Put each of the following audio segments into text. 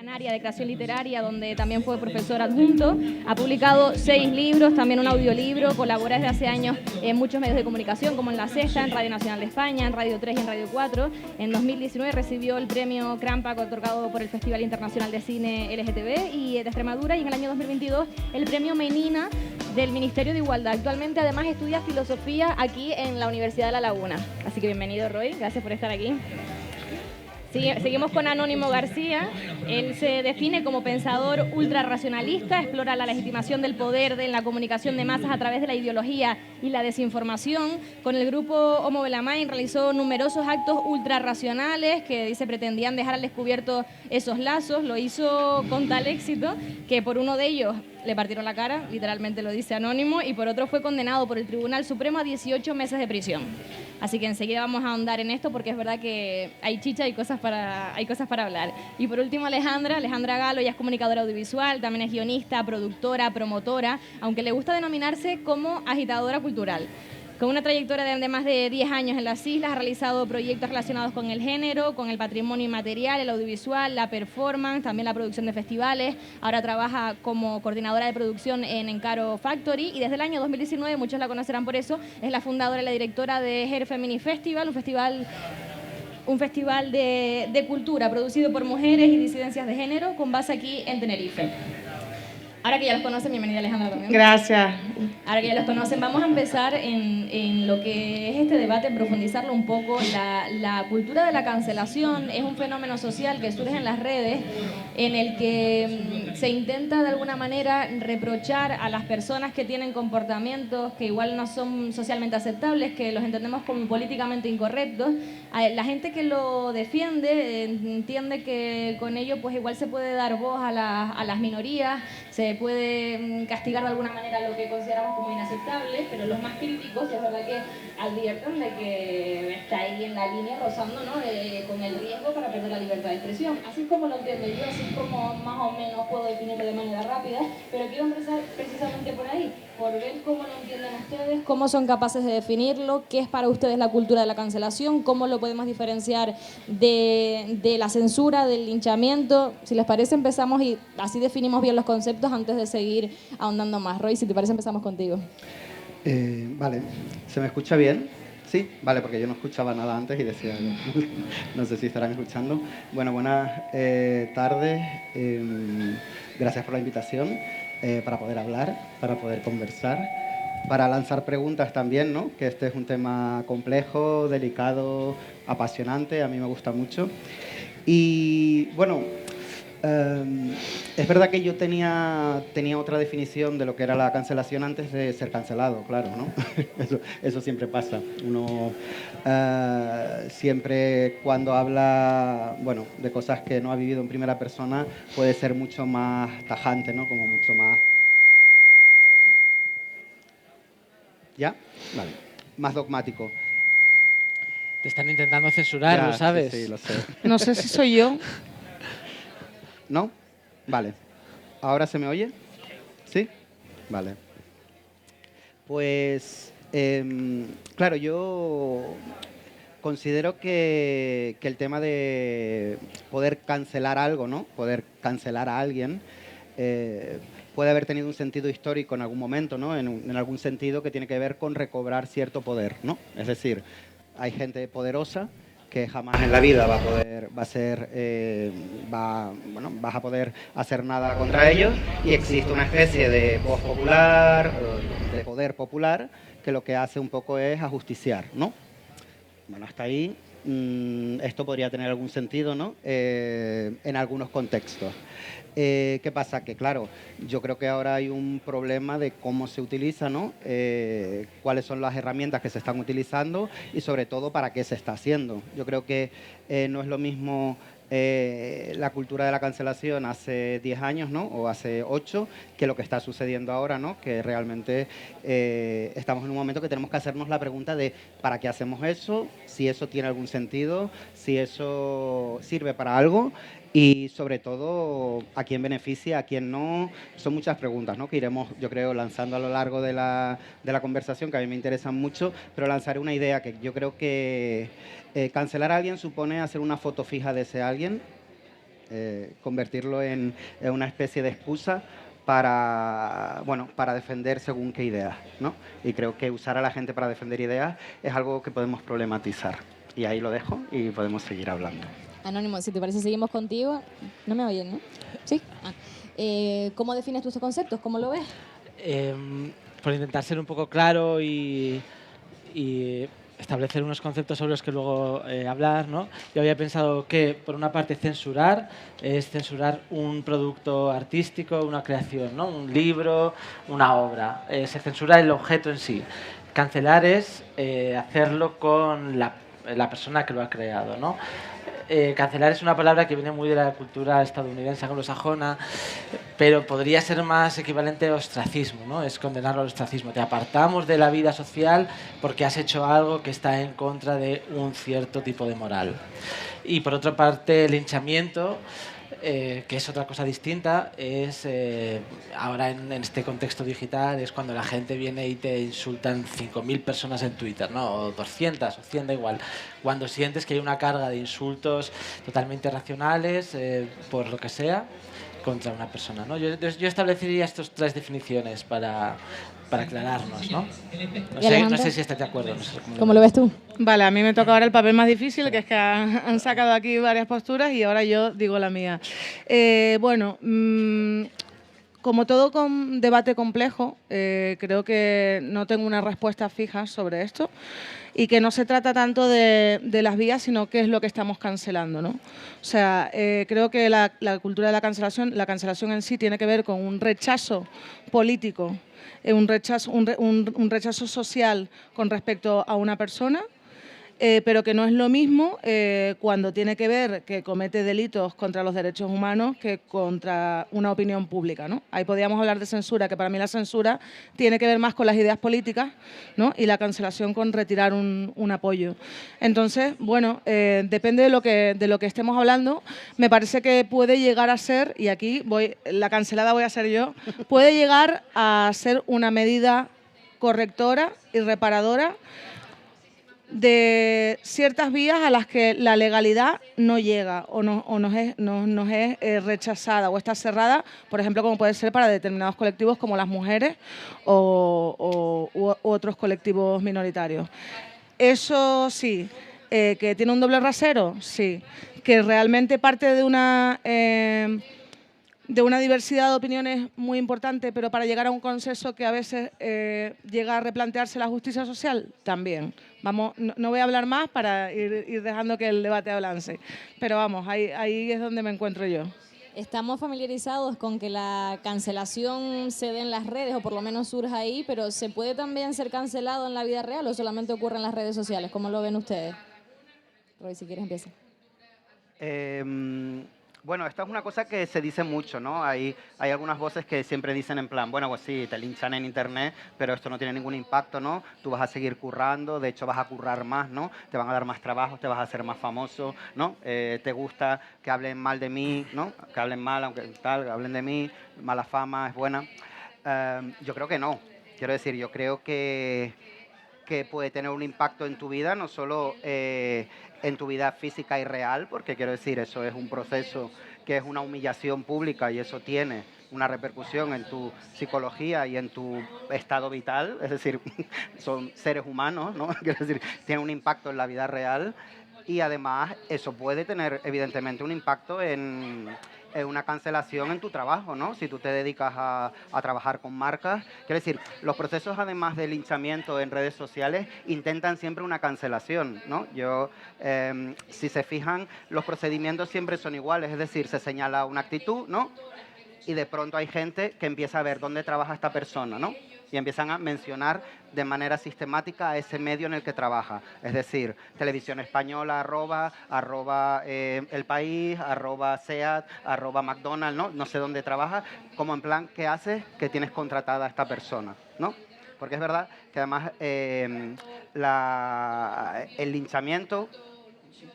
Canaria de creación literaria, donde también fue profesor adjunto. Ha publicado 6 libros, también un audiolibro, colabora desde hace años en muchos medios de comunicación, como en La Sexta, en Radio Nacional de España, en Radio 3 y en Radio 4. En 2019 recibió el premio Crampa, otorgado por el Festival Internacional de Cine LGTB y de Extremadura, y en el año 2022 el premio Menina del Ministerio de Igualdad. Actualmente además estudia filosofía aquí en la Universidad de La Laguna. Así que bienvenido, Roy, gracias por estar aquí. Seguimos con Anónimo García. Él se define como pensador ultrarracionalista, explora la legitimación del poder en la comunicación de masas a través de la ideología y la desinformación. Con el grupo Homo Belamain realizó numerosos actos ultrarracionales que dice pretendían dejar al descubierto esos lazos. Lo hizo con tal éxito que por uno de ellos le partieron la cara, literalmente lo dice Anónimo, y por otro fue condenado por el Tribunal Supremo a 18 meses de prisión. Así que enseguida vamos a ahondar en esto porque es verdad que hay chicha y hay cosas para hablar. Y por último Alejandra Galo, ella es comunicadora audiovisual, también es guionista, productora, promotora, aunque le gusta denominarse como agitadora cultural. Con una trayectoria de más de 10 años en las islas, ha realizado proyectos relacionados con el género, con el patrimonio inmaterial, el audiovisual, la performance, también la producción de festivales. Ahora trabaja como coordinadora de producción en Encaro Factory y desde el año 2019, muchos la conocerán por eso, es la fundadora y la directora de Her Femini Festival, un festival de cultura producido por mujeres y disidencias de género con base aquí en Tenerife. Ahora que ya los conocen, bienvenida Alejandra también. Gracias. Ahora que ya los conocen, vamos a empezar en lo que es este debate, en profundizarlo un poco. La cultura de la cancelación es un fenómeno social que surge en las redes, en el que se intenta de alguna manera reprochar a las personas que tienen comportamientos que igual no son socialmente aceptables, que los entendemos como políticamente incorrectos. La gente que lo defiende entiende que con ello pues igual se puede dar voz a las minorías, se puede castigar de alguna manera lo que consideramos como inaceptable, pero los más críticos es verdad que advierten de que está ahí en la línea rozando, ¿no? Con el riesgo para perder la libertad de expresión. Así es como lo entiendo yo, así es como más o menos puedo definirlo de manera rápida, pero quiero empezar precisamente por ahí, por ver cómo lo entienden ustedes, cómo son capaces de definirlo, qué es para ustedes la cultura de la cancelación, cómo lo podemos diferenciar de la censura, del linchamiento. Si les parece, empezamos y así definimos bien los conceptos antes de seguir ahondando más. Roy, si te parece, empezamos contigo. Vale, ¿se me escucha bien? Sí, vale, porque yo no escuchaba nada antes y decía, no sé si estarán escuchando. Bueno, buenas tardes, gracias por la invitación, para poder hablar, para poder conversar, para lanzar preguntas también, ¿no? Que este es un tema complejo, delicado, apasionante, a mí me gusta mucho. Y bueno, es verdad que yo tenía otra definición de lo que era la cancelación antes de ser cancelado, claro, ¿no? Eso siempre pasa. Uno siempre cuando habla, bueno, de cosas que no ha vivido en primera persona puede ser mucho más tajante, ¿no? Como mucho más... ¿Ya? Vale. Más dogmático. Te están intentando censurar, Ya, ¿lo sabes? Sí, lo sé. No sé si soy yo. ¿No? Vale. ¿Ahora se me oye? ¿Sí? Vale. Pues, claro, yo considero que el tema de poder cancelar algo, ¿no? Poder cancelar a alguien, puede haber tenido un sentido histórico en algún momento, ¿no? En algún sentido que tiene que ver con recobrar cierto poder, ¿no? Es decir, hay gente poderosa que jamás en la vida vas a poder hacer nada contra ellos, y existe una especie de voz popular, de poder popular, que lo que hace un poco es ajusticiar, ¿no? Bueno, hasta ahí esto podría tener algún sentido, ¿no? En algunos contextos. ¿Qué pasa? Que claro, yo creo que ahora hay un problema de cómo se utiliza, ¿no? Cuáles son las herramientas que se están utilizando y sobre todo para qué se está haciendo. Yo creo que no es lo mismo la cultura de la cancelación hace 10 años, ¿no? O hace 8, que lo que está sucediendo ahora, ¿no? Que realmente estamos en un momento que tenemos que hacernos la pregunta de ¿para qué hacemos eso? Si eso tiene algún sentido, si eso sirve para algo y sobre todo a quién beneficia, a quién no. Son muchas preguntas, ¿no? Que iremos, yo creo, lanzando a lo largo de la conversación, que a mí me interesan mucho, pero lanzaré una idea que yo creo que cancelar a alguien supone hacer una foto fija de ese alguien convertirlo en una especie de excusa para, bueno, para defender según qué ideas, ¿no? Y creo que usar a la gente para defender ideas es algo que podemos problematizar. Y ahí lo dejo y podemos seguir hablando. Anónimo, si te parece, seguimos contigo. No me oyen, ¿no? Sí. ¿Cómo defines tus conceptos? ¿Cómo lo ves? Por intentar ser un poco claro y establecer unos conceptos sobre los que luego hablar, ¿no? Yo había pensado que, por una parte, censurar es censurar un producto artístico, una creación, ¿no? Un libro, una obra. Se censura el objeto en sí. Cancelar es hacerlo con la persona que lo ha creado, ¿no? Cancelar es una palabra que viene muy de la cultura estadounidense anglosajona, pero podría ser más equivalente a ostracismo, ¿no? Es condenarlo al ostracismo. Te apartamos de la vida social porque has hecho algo que está en contra de un cierto tipo de moral. Y por otra parte, el linchamiento, que es otra cosa distinta, es ahora en este contexto digital es cuando la gente viene y te insultan 5.000 personas en Twitter, ¿no? O 200 o 100, da igual. Cuando sientes que hay una carga de insultos totalmente irracionales, por lo que sea, contra una persona, ¿no? Yo establecería estas 3 definiciones para aclararnos, ¿no? No sé si estás de acuerdo. No sé ¿Cómo lo ves tú? Vale, a mí me toca ahora el papel más difícil, que es que han sacado aquí varias posturas y ahora yo digo la mía. Bueno, como todo debate complejo, creo que no tengo una respuesta fija sobre esto y que no se trata tanto de las vías, sino qué es lo que estamos cancelando, ¿no? O sea, creo que la cultura de la cancelación en sí tiene que ver con un rechazo político, un rechazo social con respecto a una persona, pero que no es lo mismo cuando tiene que ver que comete delitos contra los derechos humanos que contra una opinión pública, ¿no? Ahí podríamos hablar de censura, que para mí la censura tiene que ver más con las ideas políticas, ¿no? Y la cancelación con retirar un apoyo. Entonces, bueno, depende de lo que estemos hablando. Me parece que puede llegar a ser, y aquí la cancelada voy a ser yo, puede llegar a ser una medida correctora y reparadora de ciertas vías a las que la legalidad no llega o nos es rechazada o está cerrada, por ejemplo, como puede ser para determinados colectivos como las mujeres u otros colectivos minoritarios. Eso sí, que tiene un doble rasero, sí, que realmente parte de una diversidad de opiniones muy importante, pero para llegar a un consenso que a veces llega a replantearse la justicia social, también. Vamos, no voy a hablar más para ir dejando que el debate avance, pero vamos, ahí es donde me encuentro yo. Estamos familiarizados con que la cancelación se dé en las redes, o por lo menos surja ahí, pero ¿se puede también ser cancelado en la vida real o solamente ocurre en las redes sociales? ¿Cómo lo ven ustedes? Roy, si quieres empieza. Bueno, esto es una cosa que se dice mucho, ¿no? Hay algunas voces que siempre dicen en plan, bueno, pues sí, te linchan en internet, pero esto no tiene ningún impacto, ¿no? Tú vas a seguir currando, de hecho vas a currar más, ¿no? Te van a dar más trabajo, te vas a hacer más famoso, ¿no? Te gusta que hablen mal de mí, ¿no? Que hablen mal, aunque tal, que hablen de mí, mala fama es buena. Yo creo que no. Quiero decir, yo creo que puede tener un impacto en tu vida, no solo en tu vida física y real, porque quiero decir, eso es un proceso que es una humillación pública y eso tiene una repercusión en tu psicología y en tu estado vital, es decir, son seres humanos, ¿no? Quiero decir, tiene un impacto en la vida real y además eso puede tener evidentemente un impacto en una cancelación en tu trabajo, ¿no? Si tú te dedicas a trabajar con marcas. Quiero decir, los procesos, además del linchamiento en redes sociales, intentan siempre una cancelación, ¿no? Si se fijan, los procedimientos siempre son iguales, es decir, se señala una actitud, ¿no? Y de pronto hay gente que empieza a ver dónde trabaja esta persona, ¿no? Y empiezan a mencionar de manera sistemática a ese medio en el que trabaja. Es decir, Televisión Española, arroba El País, @SEAT, @McDonald's, no sé dónde trabaja, como en plan, ¿qué haces que tienes contratada a esta persona? ¿No? Porque es verdad que además el linchamiento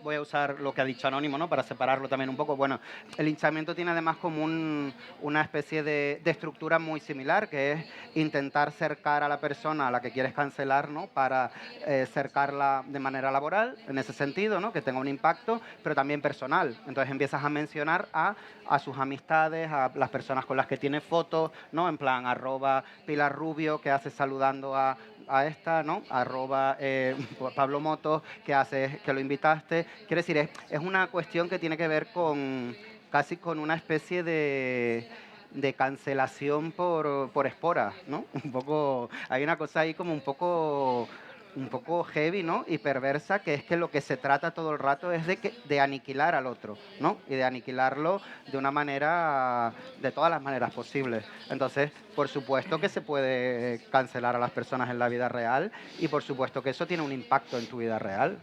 voy a usar lo que ha dicho Anónimo, ¿no? Para separarlo también un poco. Bueno, el linchamiento tiene además como una especie de estructura muy similar, que es intentar cercar a la persona a la que quieres cancelar, ¿no? Para cercarla de manera laboral, en ese sentido, ¿no? Que tenga un impacto, pero también personal. Entonces empiezas a mencionar a sus amistades, a las personas con las que tiene fotos, ¿no? En plan, @Pilar Rubio, que hace saludando a esta, ¿no? @Pablo Motos, que lo invitaste. Quiero decir, es una cuestión que tiene que ver casi con una especie de cancelación por esporas, ¿no? Un poco, hay una cosa ahí como un poco heavy, ¿no? Y perversa, que es que lo que se trata todo el rato es de aniquilar al otro, ¿no? Y de aniquilarlo de una manera, de todas las maneras posibles. Entonces, por supuesto que se puede cancelar a las personas en la vida real y por supuesto que eso tiene un impacto en tu vida real.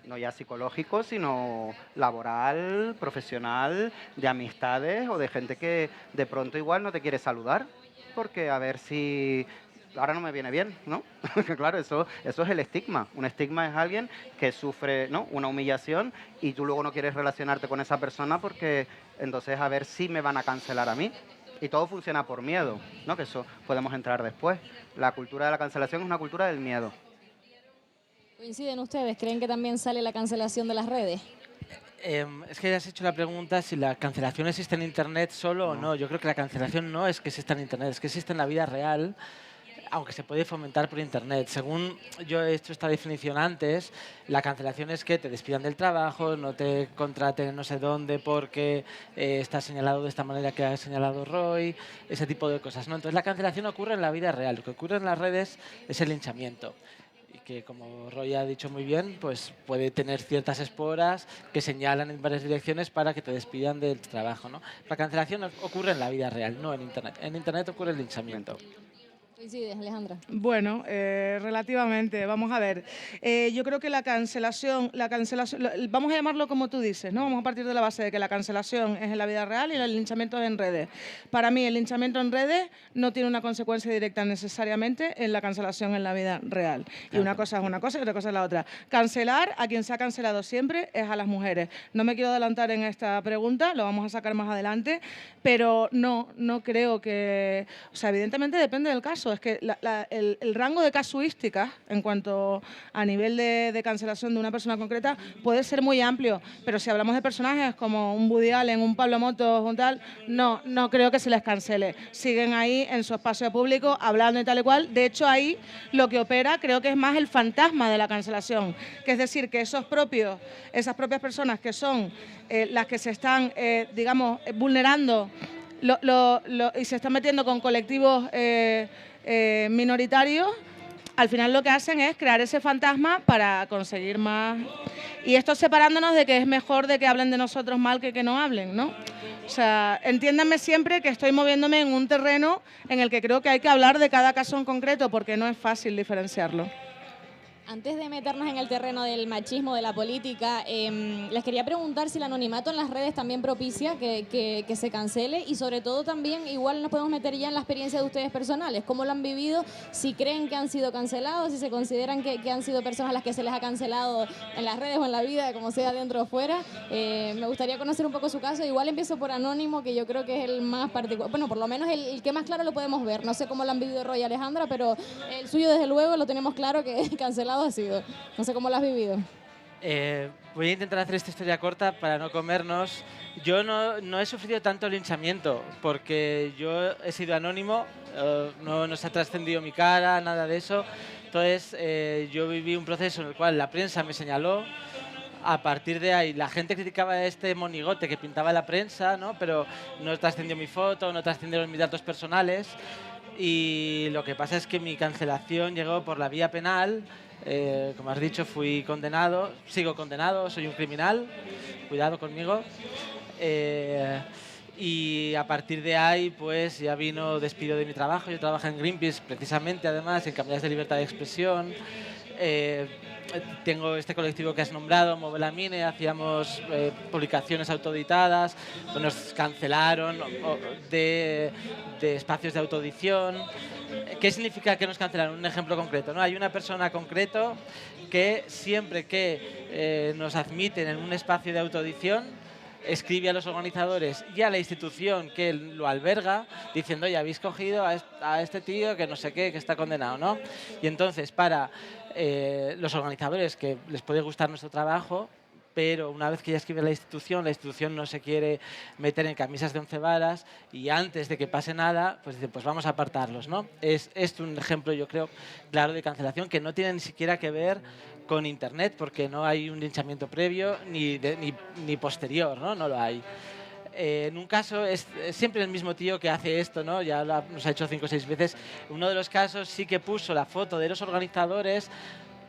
No ya psicológico, sino laboral, profesional, de amistades o de gente que de pronto igual no te quiere saludar porque a ver si ahora no me viene bien, ¿no? Claro, eso es el estigma. Un estigma es alguien que sufre, ¿no? Una humillación y tú luego no quieres relacionarte con esa persona porque entonces a ver si me van a cancelar a mí. Y todo funciona por miedo, ¿no? Que eso podemos entrar después. La cultura de la cancelación es una cultura del miedo. ¿Coinciden ustedes? ¿Creen que también sale la cancelación de las redes? Es que has hecho la pregunta si la cancelación existe en Internet solo o no. Yo creo que la cancelación no es que exista en Internet, es que existe en la vida real, aunque se puede fomentar por Internet. Según yo he hecho esta definición antes, la cancelación es que te despidan del trabajo, no te contraten no sé dónde porque está señalado de esta manera que ha señalado Roy, ese tipo de cosas, ¿no? Entonces la cancelación ocurre en la vida real. Lo que ocurre en las redes es el linchamiento. Y que, como Roy ha dicho muy bien, pues puede tener ciertas esporas que señalan en varias direcciones para que te despidan del trabajo, ¿no? La cancelación ocurre en la vida real, no en Internet. En Internet ocurre el linchamiento. ¿Coincides, Alejandra? Bueno, relativamente. Vamos a ver. Yo creo que la cancelación, vamos a llamarlo como tú dices, ¿no? Vamos a partir de la base de que la cancelación es en la vida real y el linchamiento es en redes. Para mí, el linchamiento en redes no tiene una consecuencia directa necesariamente en la cancelación en la vida real. Y una cosa es una cosa y otra cosa es la otra. Cancelar, a quien se ha cancelado siempre es a las mujeres. No me quiero adelantar en esta pregunta, lo vamos a sacar más adelante, pero no creo que... O sea, evidentemente depende del caso. Es que el rango de casuísticas en cuanto a nivel de cancelación de una persona concreta puede ser muy amplio, pero si hablamos de personajes como un Woody Allen, un Pablo Motos, un tal, no creo que se les cancele. Siguen ahí en su espacio público hablando y tal y cual. De hecho, ahí lo que opera creo que es más el fantasma de la cancelación, que es decir, que esas propias personas que son las que se están, digamos, vulnerando y se están metiendo con colectivos minoritarios, al final lo que hacen es crear ese fantasma para conseguir más. Y esto separándonos de que es mejor de que hablen de nosotros mal que no hablen, ¿no? O sea, entiéndanme siempre que estoy moviéndome en un terreno en el que creo que hay que hablar de cada caso en concreto porque no es fácil diferenciarlo. Antes de meternos en el terreno del machismo, de la política, les quería preguntar si el anonimato en las redes también propicia que se cancele y sobre todo también, igual nos podemos meter ya en la experiencia de ustedes personales, cómo lo han vivido, si creen que han sido cancelados, si se consideran que han sido personas a las que se les ha cancelado en las redes o en la vida, como sea dentro o fuera. Me gustaría conocer un poco su caso. Igual empiezo por Anónimo, que yo creo que es el más particular, bueno, por lo menos el que más claro lo podemos ver. No sé cómo lo han vivido Roy y Alejandra, pero el suyo desde luego lo tenemos claro que cancelado ha sido. No sé cómo lo has vivido. Voy a intentar hacer esta historia corta para no comernos. Yo no he sufrido tanto linchamiento porque yo he sido anónimo, no se ha trascendido mi cara, nada de eso. Entonces yo viví un proceso en el cual la prensa me señaló. A partir de ahí la gente criticaba a este monigote que pintaba la prensa, ¿no? Pero no trascendió mi foto, no trascendieron mis datos personales. Y lo que pasa es que mi cancelación llegó por la vía penal. Como has dicho, fui condenado, sigo condenado, soy un criminal, cuidado conmigo. Y a partir de ahí, pues ya vino despido de mi trabajo. Yo trabajo en Greenpeace, precisamente, además, en campañas de libertad de expresión. tengo este colectivo que has nombrado, Move la Mine, hacíamos publicaciones autoeditadas, nos cancelaron de espacios de autoedición. ¿Qué significa que nos cancelaron? Un ejemplo concreto, ¿no? Hay una persona concreto que siempre que nos admiten en un espacio de autoedición, escribe a los organizadores y a la institución que lo alberga diciendo, oye, habéis cogido a este tío que no sé qué, que está condenado, ¿no? Y entonces para los organizadores que les puede gustar nuestro trabajo, pero una vez que ya escribe la institución no se quiere meter en camisas de 11 varas y antes de que pase nada, pues dice, pues vamos a apartarlos, ¿no? Es un ejemplo, yo creo, claro de cancelación que no tiene ni siquiera que ver con Internet, porque no hay un linchamiento previo ni posterior, ¿no? No lo hay. En un caso es siempre el mismo tío que hace esto, ¿no? Ya nos ha hecho 5 o 6 veces. Uno de los casos sí que puso la foto de los organizadores,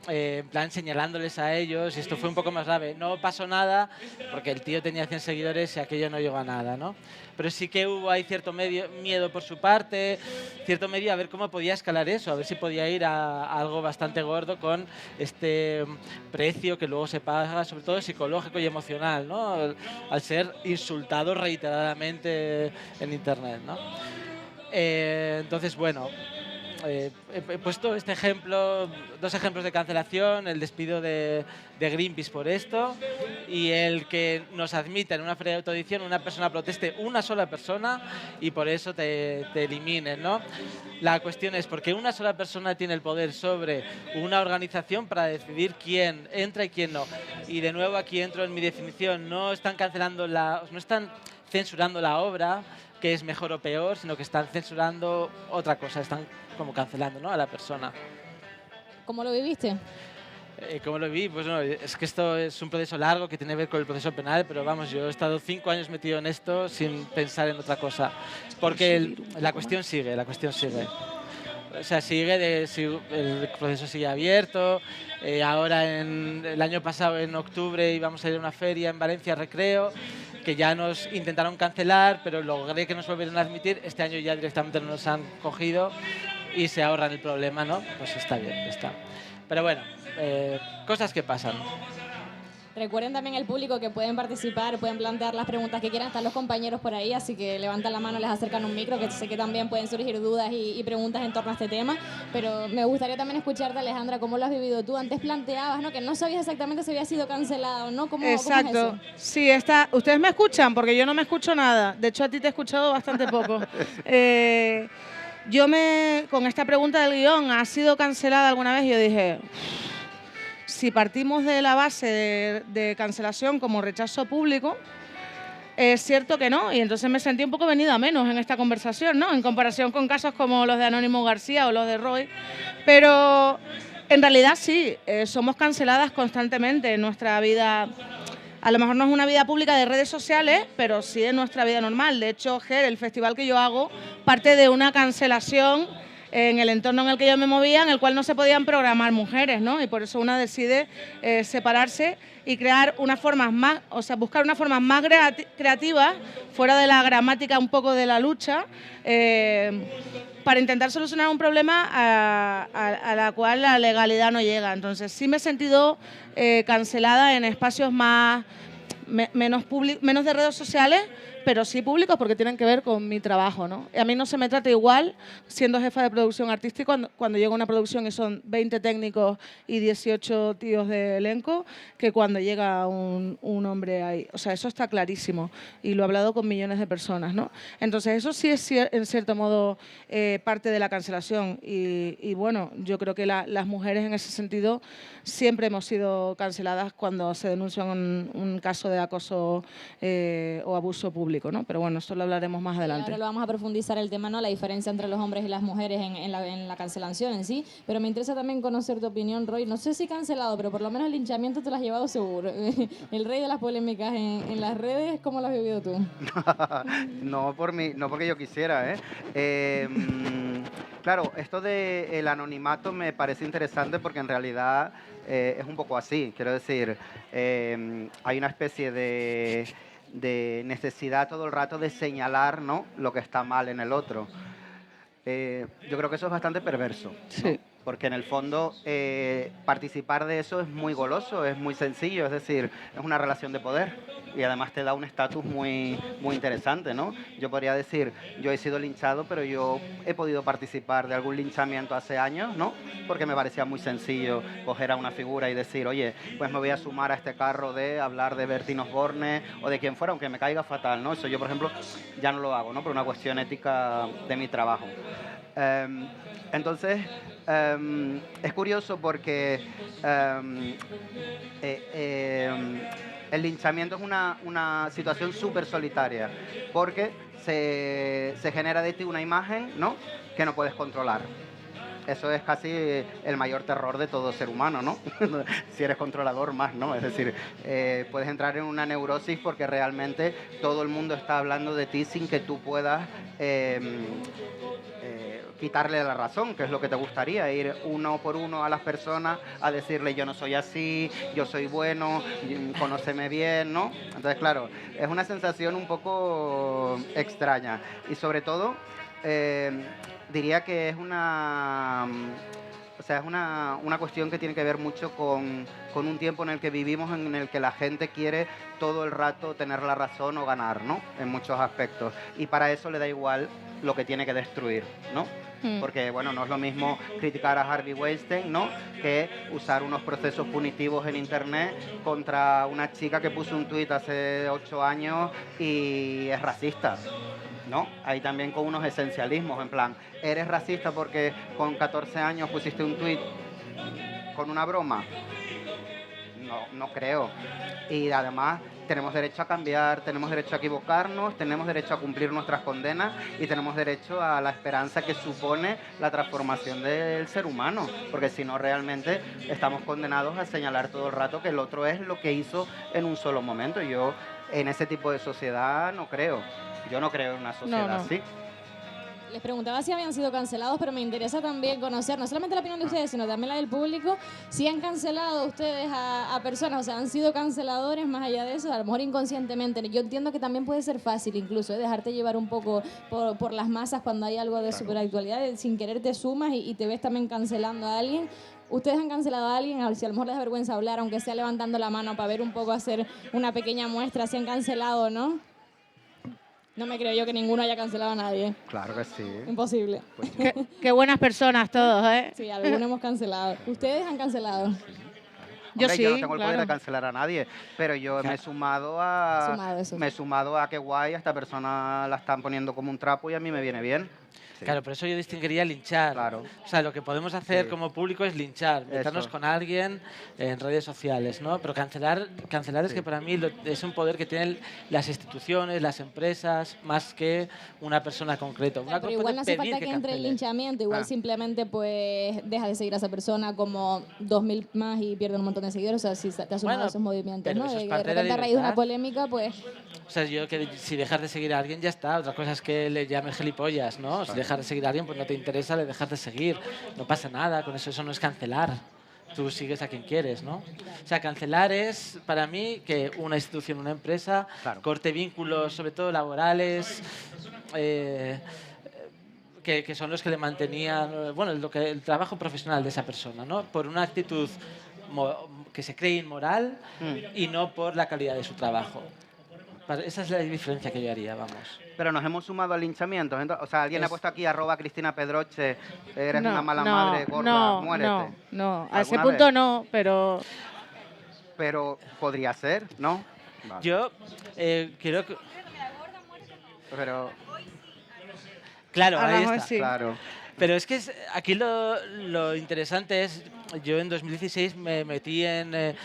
en plan señalándoles a ellos, y esto fue un poco más grave. No pasó nada porque el tío tenía 100 seguidores y aquello no llegó a nada, ¿no? Pero sí que hubo ahí cierto miedo por su parte, cierto medio a ver cómo podía escalar eso, a ver si podía ir a algo bastante gordo con este precio que luego se paga, sobre todo psicológico y emocional, ¿no? Al ser insultado reiteradamente en Internet, ¿no? Entonces, bueno, he puesto este ejemplo, 2 ejemplos de cancelación, el despido de Greenpeace por esto y el que nos admita en una feria de autoedición una persona proteste, una sola persona, y por eso te eliminen, ¿no? La cuestión es porque una sola persona tiene el poder sobre una organización para decidir quién entra y quién no. Y de nuevo aquí entro en mi definición, no están censurando la obra, que es mejor o peor, sino que están censurando otra cosa, están como cancelando, ¿no?, a la persona. ¿Cómo lo viviste? ¿Cómo lo viví? Pues no, es que esto es un proceso largo que tiene que ver con el proceso penal, pero vamos, yo he estado 5 años metido en esto sin pensar en otra cosa, porque la cuestión sigue. O sea, el proceso sigue abierto. Ahora, el año pasado, en octubre, íbamos a ir a una feria en Valencia, Recreo, que ya nos intentaron cancelar, pero logré que nos volvieran a admitir. Este año ya directamente no nos han cogido y se ahorran el problema, ¿no? Pues está bien, está. Pero bueno, cosas que pasan. Recuerden también al público que pueden participar, pueden plantear las preguntas que quieran, están los compañeros por ahí, así que levantan la mano, les acercan un micro, que sé que también pueden surgir dudas y preguntas en torno a este tema, pero me gustaría también escucharte, Alejandra, ¿cómo lo has vivido tú? Antes planteabas, ¿no?, que no sabías exactamente si había sido cancelado, ¿no? Exacto. ¿Cómo es eso? Sí, ustedes me escuchan, porque yo no me escucho nada. De hecho, a ti te he escuchado bastante poco. Con esta pregunta del guión, ¿ha sido cancelada alguna vez? Yo dije, si partimos de la base de cancelación como rechazo público, es cierto que no, y entonces me sentí un poco venida a menos en esta conversación, ¿no?, en comparación con casos como los de Anónimo García o los de Roy, pero en realidad sí, somos canceladas constantemente en nuestra vida. A lo mejor no es una vida pública de redes sociales, pero sí en nuestra vida normal. De hecho, GER, el festival que yo hago, parte de una cancelación en el entorno en el que yo me movía, en el cual no se podían programar mujeres, ¿no? Y por eso una decide separarse y crear unas formas más, o sea, buscar unas formas más creativas, fuera de la gramática un poco de la lucha, para intentar solucionar un problema a la cual la legalidad no llega. Entonces sí me he sentido cancelada en espacios menos de redes sociales, pero sí públicos porque tienen que ver con mi trabajo, ¿no? Y a mí no se me trata igual, siendo jefa de producción artística, cuando llega una producción y son 20 técnicos y 18 tíos de elenco, que cuando llega un hombre ahí. O sea, eso está clarísimo y lo he hablado con millones de personas, ¿no? Entonces, eso sí es, en cierto modo, parte de la cancelación. Y bueno, yo creo que las mujeres en ese sentido siempre hemos sido canceladas cuando se denuncia un caso de acoso o abuso público, ¿no? Pero bueno, esto lo hablaremos más adelante. Ahora lo vamos a profundizar el tema, ¿no?, la diferencia entre los hombres y las mujeres en la cancelación en sí, pero me interesa también conocer tu opinión, Roy. No sé si cancelado, pero por lo menos el linchamiento te lo has llevado seguro. El rey de las polémicas en las redes, ¿cómo lo has vivido tú? No porque yo quisiera, Claro, esto del anonimato me parece interesante porque en realidad es un poco así. Quiero decir, hay una especie de necesidad todo el rato de señalar, ¿no?, lo que está mal en el otro. Yo creo que eso es bastante perverso, ¿no? Sí. porque en el fondo participar de eso es muy goloso, es muy sencillo, es decir, es una relación de poder y además te da un estatus muy, muy interesante, ¿no? Yo podría decir, yo he sido linchado, pero yo he podido participar de algún linchamiento hace años, ¿no? Porque me parecía muy sencillo coger a una figura y decir, oye, pues me voy a sumar a este carro de hablar de Bertín Osborne o de quien fuera, aunque me caiga fatal, ¿no? Eso yo, por ejemplo, ya no lo hago, ¿no? Por una cuestión ética de mi trabajo. Entonces, es curioso porque el linchamiento es una situación súper solitaria, porque se genera de ti una imagen, ¿no?, que no puedes controlar. Eso es casi el mayor terror de todo ser humano, ¿no? Si eres controlador, más, ¿no? Es decir, puedes entrar en una neurosis porque realmente todo el mundo está hablando de ti sin que tú puedas quitarle la razón, que es lo que te gustaría, ir uno por uno a las personas a decirle yo no soy así, yo soy bueno, conóceme bien, ¿no? Entonces, claro, es una sensación un poco extraña y sobre todo diría que es una cuestión que tiene que ver mucho con un tiempo en el que vivimos, en el que la gente quiere todo el rato tener la razón o ganar, ¿no? En muchos aspectos. Y para eso le da igual lo que tiene que destruir, ¿no? Porque, bueno, no es lo mismo criticar a Harvey Weinstein, ¿no?, que usar unos procesos punitivos en Internet contra una chica que puso un tuit hace 8 años y es racista, ¿no? Hay también con unos esencialismos, en plan, ¿eres racista porque con 14 años pusiste un tuit con una broma? No creo. Y además tenemos derecho a cambiar, tenemos derecho a equivocarnos, tenemos derecho a cumplir nuestras condenas y tenemos derecho a la esperanza que supone la transformación del ser humano, porque si no realmente estamos condenados a señalar todo el rato que el otro es lo que hizo en un solo momento. Yo en ese tipo de sociedad no creo. Yo no creo en una sociedad así. Les preguntaba si habían sido cancelados, pero me interesa también conocer no solamente la opinión de ustedes, sino también la del público. Si han cancelado ustedes a personas, o sea, han sido canceladores más allá de eso, a lo mejor inconscientemente. Yo entiendo que también puede ser fácil incluso dejarte llevar un poco por las masas cuando hay algo de superactualidad, sin querer te sumas y te ves también cancelando a alguien. ¿Ustedes han cancelado a alguien? A ver si a lo mejor les da vergüenza hablar, aunque sea levantando la mano para ver un poco, hacer una pequeña muestra si han cancelado o no. No me creo yo que ninguno haya cancelado a nadie. Claro que sí. Imposible. Pues, Qué buenas personas todos, ¿eh? Sí, algunos hemos cancelado. ¿Ustedes han cancelado? Hombre, yo no tengo el poder de cancelar a nadie, pero yo me he sumado a qué guay, a esta persona la están poniendo como un trapo y a mí me viene bien. Sí. Claro, por eso yo distinguiría linchar. Claro. O sea, lo que podemos hacer como público es linchar, meternos con alguien en redes sociales, ¿no? Pero cancelar es que para mí es un poder que tienen las instituciones, las empresas, más que una persona concreta. Claro, pero igual no hace falta que entre el linchamiento, igual simplemente pues deja de seguir a esa persona como 2000 más y pierde un montón de seguidores, o sea, si te has sumado a esos movimientos, ¿no? Eso es de parte repente a raíz de una polémica, pues... O sea, yo que si dejas de seguir a alguien ya está, otra cosa es que le llames gilipollas, ¿no? Si dejas de seguir a alguien, pues no te interesa, le dejas de seguir. No pasa nada, con eso no es cancelar. Tú sigues a quien quieres, ¿no? O sea, cancelar es, para mí, que una institución, una empresa, corte vínculos, sobre todo laborales, que son los que le mantenían, bueno, el trabajo profesional de esa persona, ¿no? Por una actitud que se cree inmoral y no por la calidad de su trabajo. Esa es la diferencia que yo haría, vamos. Pero nos hemos sumado al linchamiento. O sea, alguien ha puesto aquí @Cristina Pedroche, eres una mala madre, gorda, muérete. No, a ese punto vez? No, pero... Pero podría ser, ¿no? Vale. Yo creo que... Pero... Claro, ahí está. Sí. Claro. Pero es que aquí lo interesante es, yo en 2016 me metí en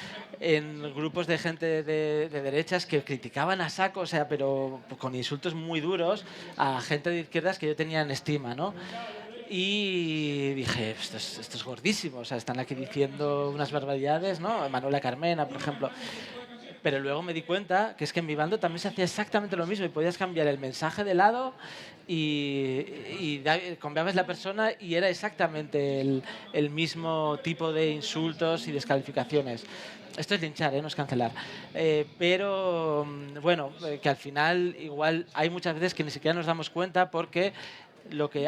grupos de gente de derechas que criticaban a saco, o sea, pero con insultos muy duros a gente de izquierdas que yo tenía en estima, ¿no? Y dije, esto es gordísimo, o sea, están aquí diciendo unas barbaridades, ¿no? Manuela Carmena, por ejemplo. Pero luego me di cuenta que es que en mi bando también se hacía exactamente lo mismo y podías cambiar el mensaje de lado y cambiabas la persona y era exactamente el mismo tipo de insultos y descalificaciones. Esto es linchar, no es cancelar. Pero, bueno, que al final igual hay muchas veces que ni siquiera nos damos cuenta porque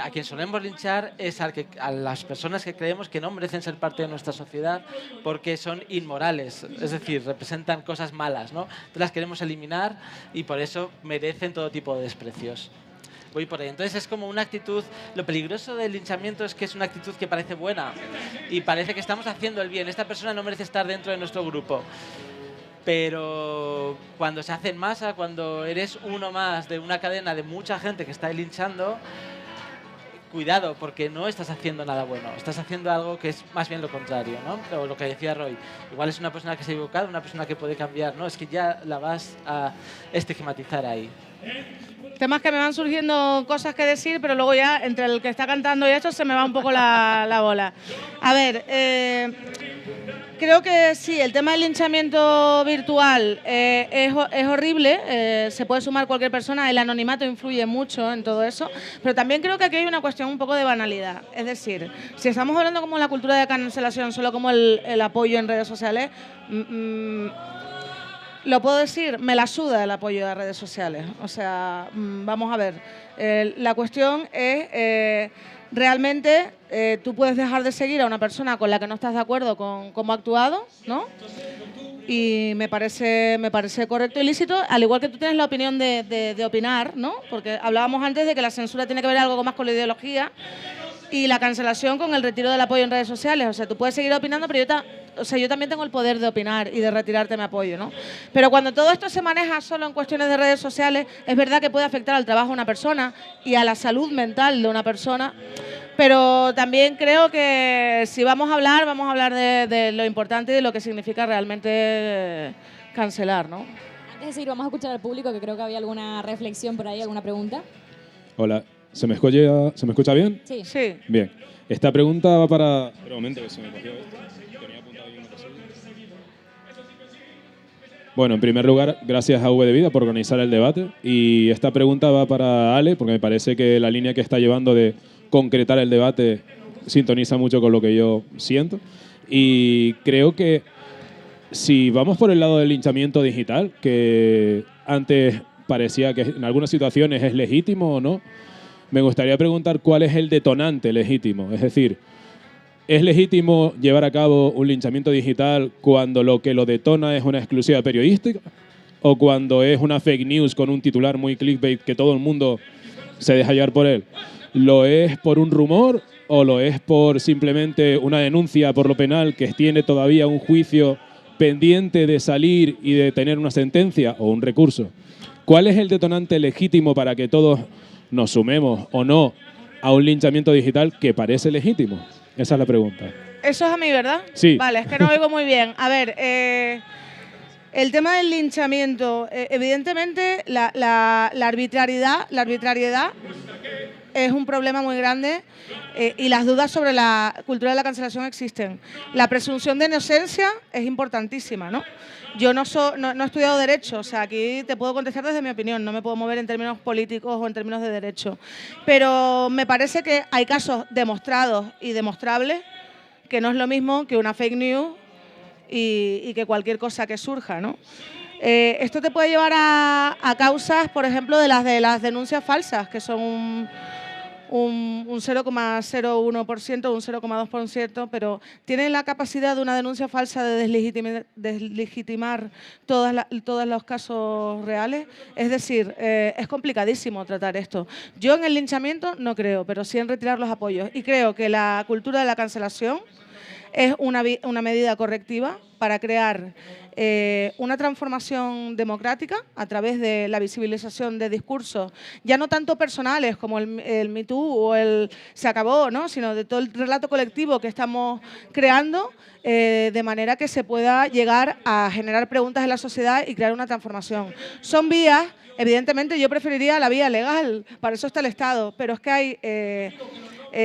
a quien solemos linchar es a las personas que creemos que no merecen ser parte de nuestra sociedad porque son inmorales, es decir, representan cosas malas, ¿no? Entonces las queremos eliminar y por eso merecen todo tipo de desprecios. Voy por ahí. Entonces es como una actitud, lo peligroso del linchamiento es que es una actitud que parece buena y parece que estamos haciendo el bien. Esta persona no merece estar dentro de nuestro grupo. Pero cuando se hace en masa, cuando eres uno más de una cadena de mucha gente que está linchando, cuidado, porque no estás haciendo nada bueno. Estás haciendo algo que es más bien lo contrario, ¿no? O lo que decía Roy. Igual es una persona que se ha equivocado, una persona que puede cambiar, ¿no? Es que ya la vas a estigmatizar ahí. Temas que me van surgiendo cosas que decir, pero luego ya, entre el que está cantando y esto, se me va un poco la bola. A ver, creo que sí, el tema del linchamiento virtual es horrible, se puede sumar cualquier persona, el anonimato influye mucho en todo eso, pero también creo que aquí hay una cuestión un poco de banalidad. Es decir, si estamos hablando como la cultura de cancelación, solo como el apoyo en redes sociales, lo puedo decir, me la suda el apoyo de redes sociales. O sea, vamos a ver, la cuestión es realmente tú puedes dejar de seguir a una persona con la que no estás de acuerdo con cómo ha actuado, ¿no? Y me parece correcto y lícito, al igual que tú tienes la opinión de opinar, ¿no? Porque hablábamos antes de que la censura tiene que ver algo más con la ideología y la cancelación con el retiro del apoyo en redes sociales. O sea, tú puedes seguir opinando, pero yo también tengo el poder de opinar y de retirarte mi apoyo, ¿no? Pero cuando todo esto se maneja solo en cuestiones de redes sociales, es verdad que puede afectar al trabajo de una persona y a la salud mental de una persona, pero también creo que si vamos a hablar de lo importante y de lo que significa realmente cancelar, ¿no? Antes de seguir, vamos a escuchar al público, que creo que había alguna reflexión por ahí, alguna pregunta. Hola, ¿se me escucha bien? Sí. Sí. Bien. Esta pregunta va para... Espera un momento que se me cogió esto. Tenía apuntado ahí una cosilla. Bueno, en primer lugar, gracias a V de Vida por organizar el debate. Y esta pregunta va para Ale, porque me parece que la línea que está llevando de concretar el debate sintoniza mucho con lo que yo siento. Y creo que si vamos por el lado del linchamiento digital, que antes parecía que en algunas situaciones es legítimo o no, me gustaría preguntar cuál es el detonante legítimo. Es decir, ¿es legítimo llevar a cabo un linchamiento digital cuando lo que lo detona es una exclusiva periodística? ¿O cuando es una fake news con un titular muy clickbait que todo el mundo se deja llevar por él? ¿Lo es por un rumor o lo es por simplemente una denuncia por lo penal que tiene todavía un juicio pendiente de salir y de tener una sentencia o un recurso? ¿Cuál es el detonante legítimo para que todos nos sumemos o no a un linchamiento digital que parece legítimo? Esa es la pregunta. Eso es a mí, ¿verdad? Sí. Vale, es que no oigo muy bien. A ver, el tema del linchamiento, evidentemente la arbitrariedad es un problema muy grande y las dudas sobre la cultura de la cancelación existen. La presunción de inocencia es importantísima, ¿no? Yo no he estudiado Derecho, o sea, aquí te puedo contestar desde mi opinión, no me puedo mover en términos políticos o en términos de Derecho. Pero me parece que hay casos demostrados y demostrables que no es lo mismo que una fake news y que cualquier cosa que surja, ¿no? Esto te puede llevar a causas, por ejemplo, de las denuncias falsas, que son un 0,01%, un 0,2%, pero tienen la capacidad de una denuncia falsa de deslegitimar todos los casos reales. Es decir, es complicadísimo tratar esto. Yo en el linchamiento no creo, pero sí en retirar los apoyos. Y creo que la cultura de la cancelación es una medida correctiva para crear una transformación democrática a través de la visibilización de discursos, ya no tanto personales como el Me Too o el Se acabó, ¿no? Sino de todo el relato colectivo que estamos creando, de manera que se pueda llegar a generar preguntas en la sociedad y crear una transformación. Son vías, evidentemente yo preferiría la vía legal, para eso está el Estado, pero es que hay...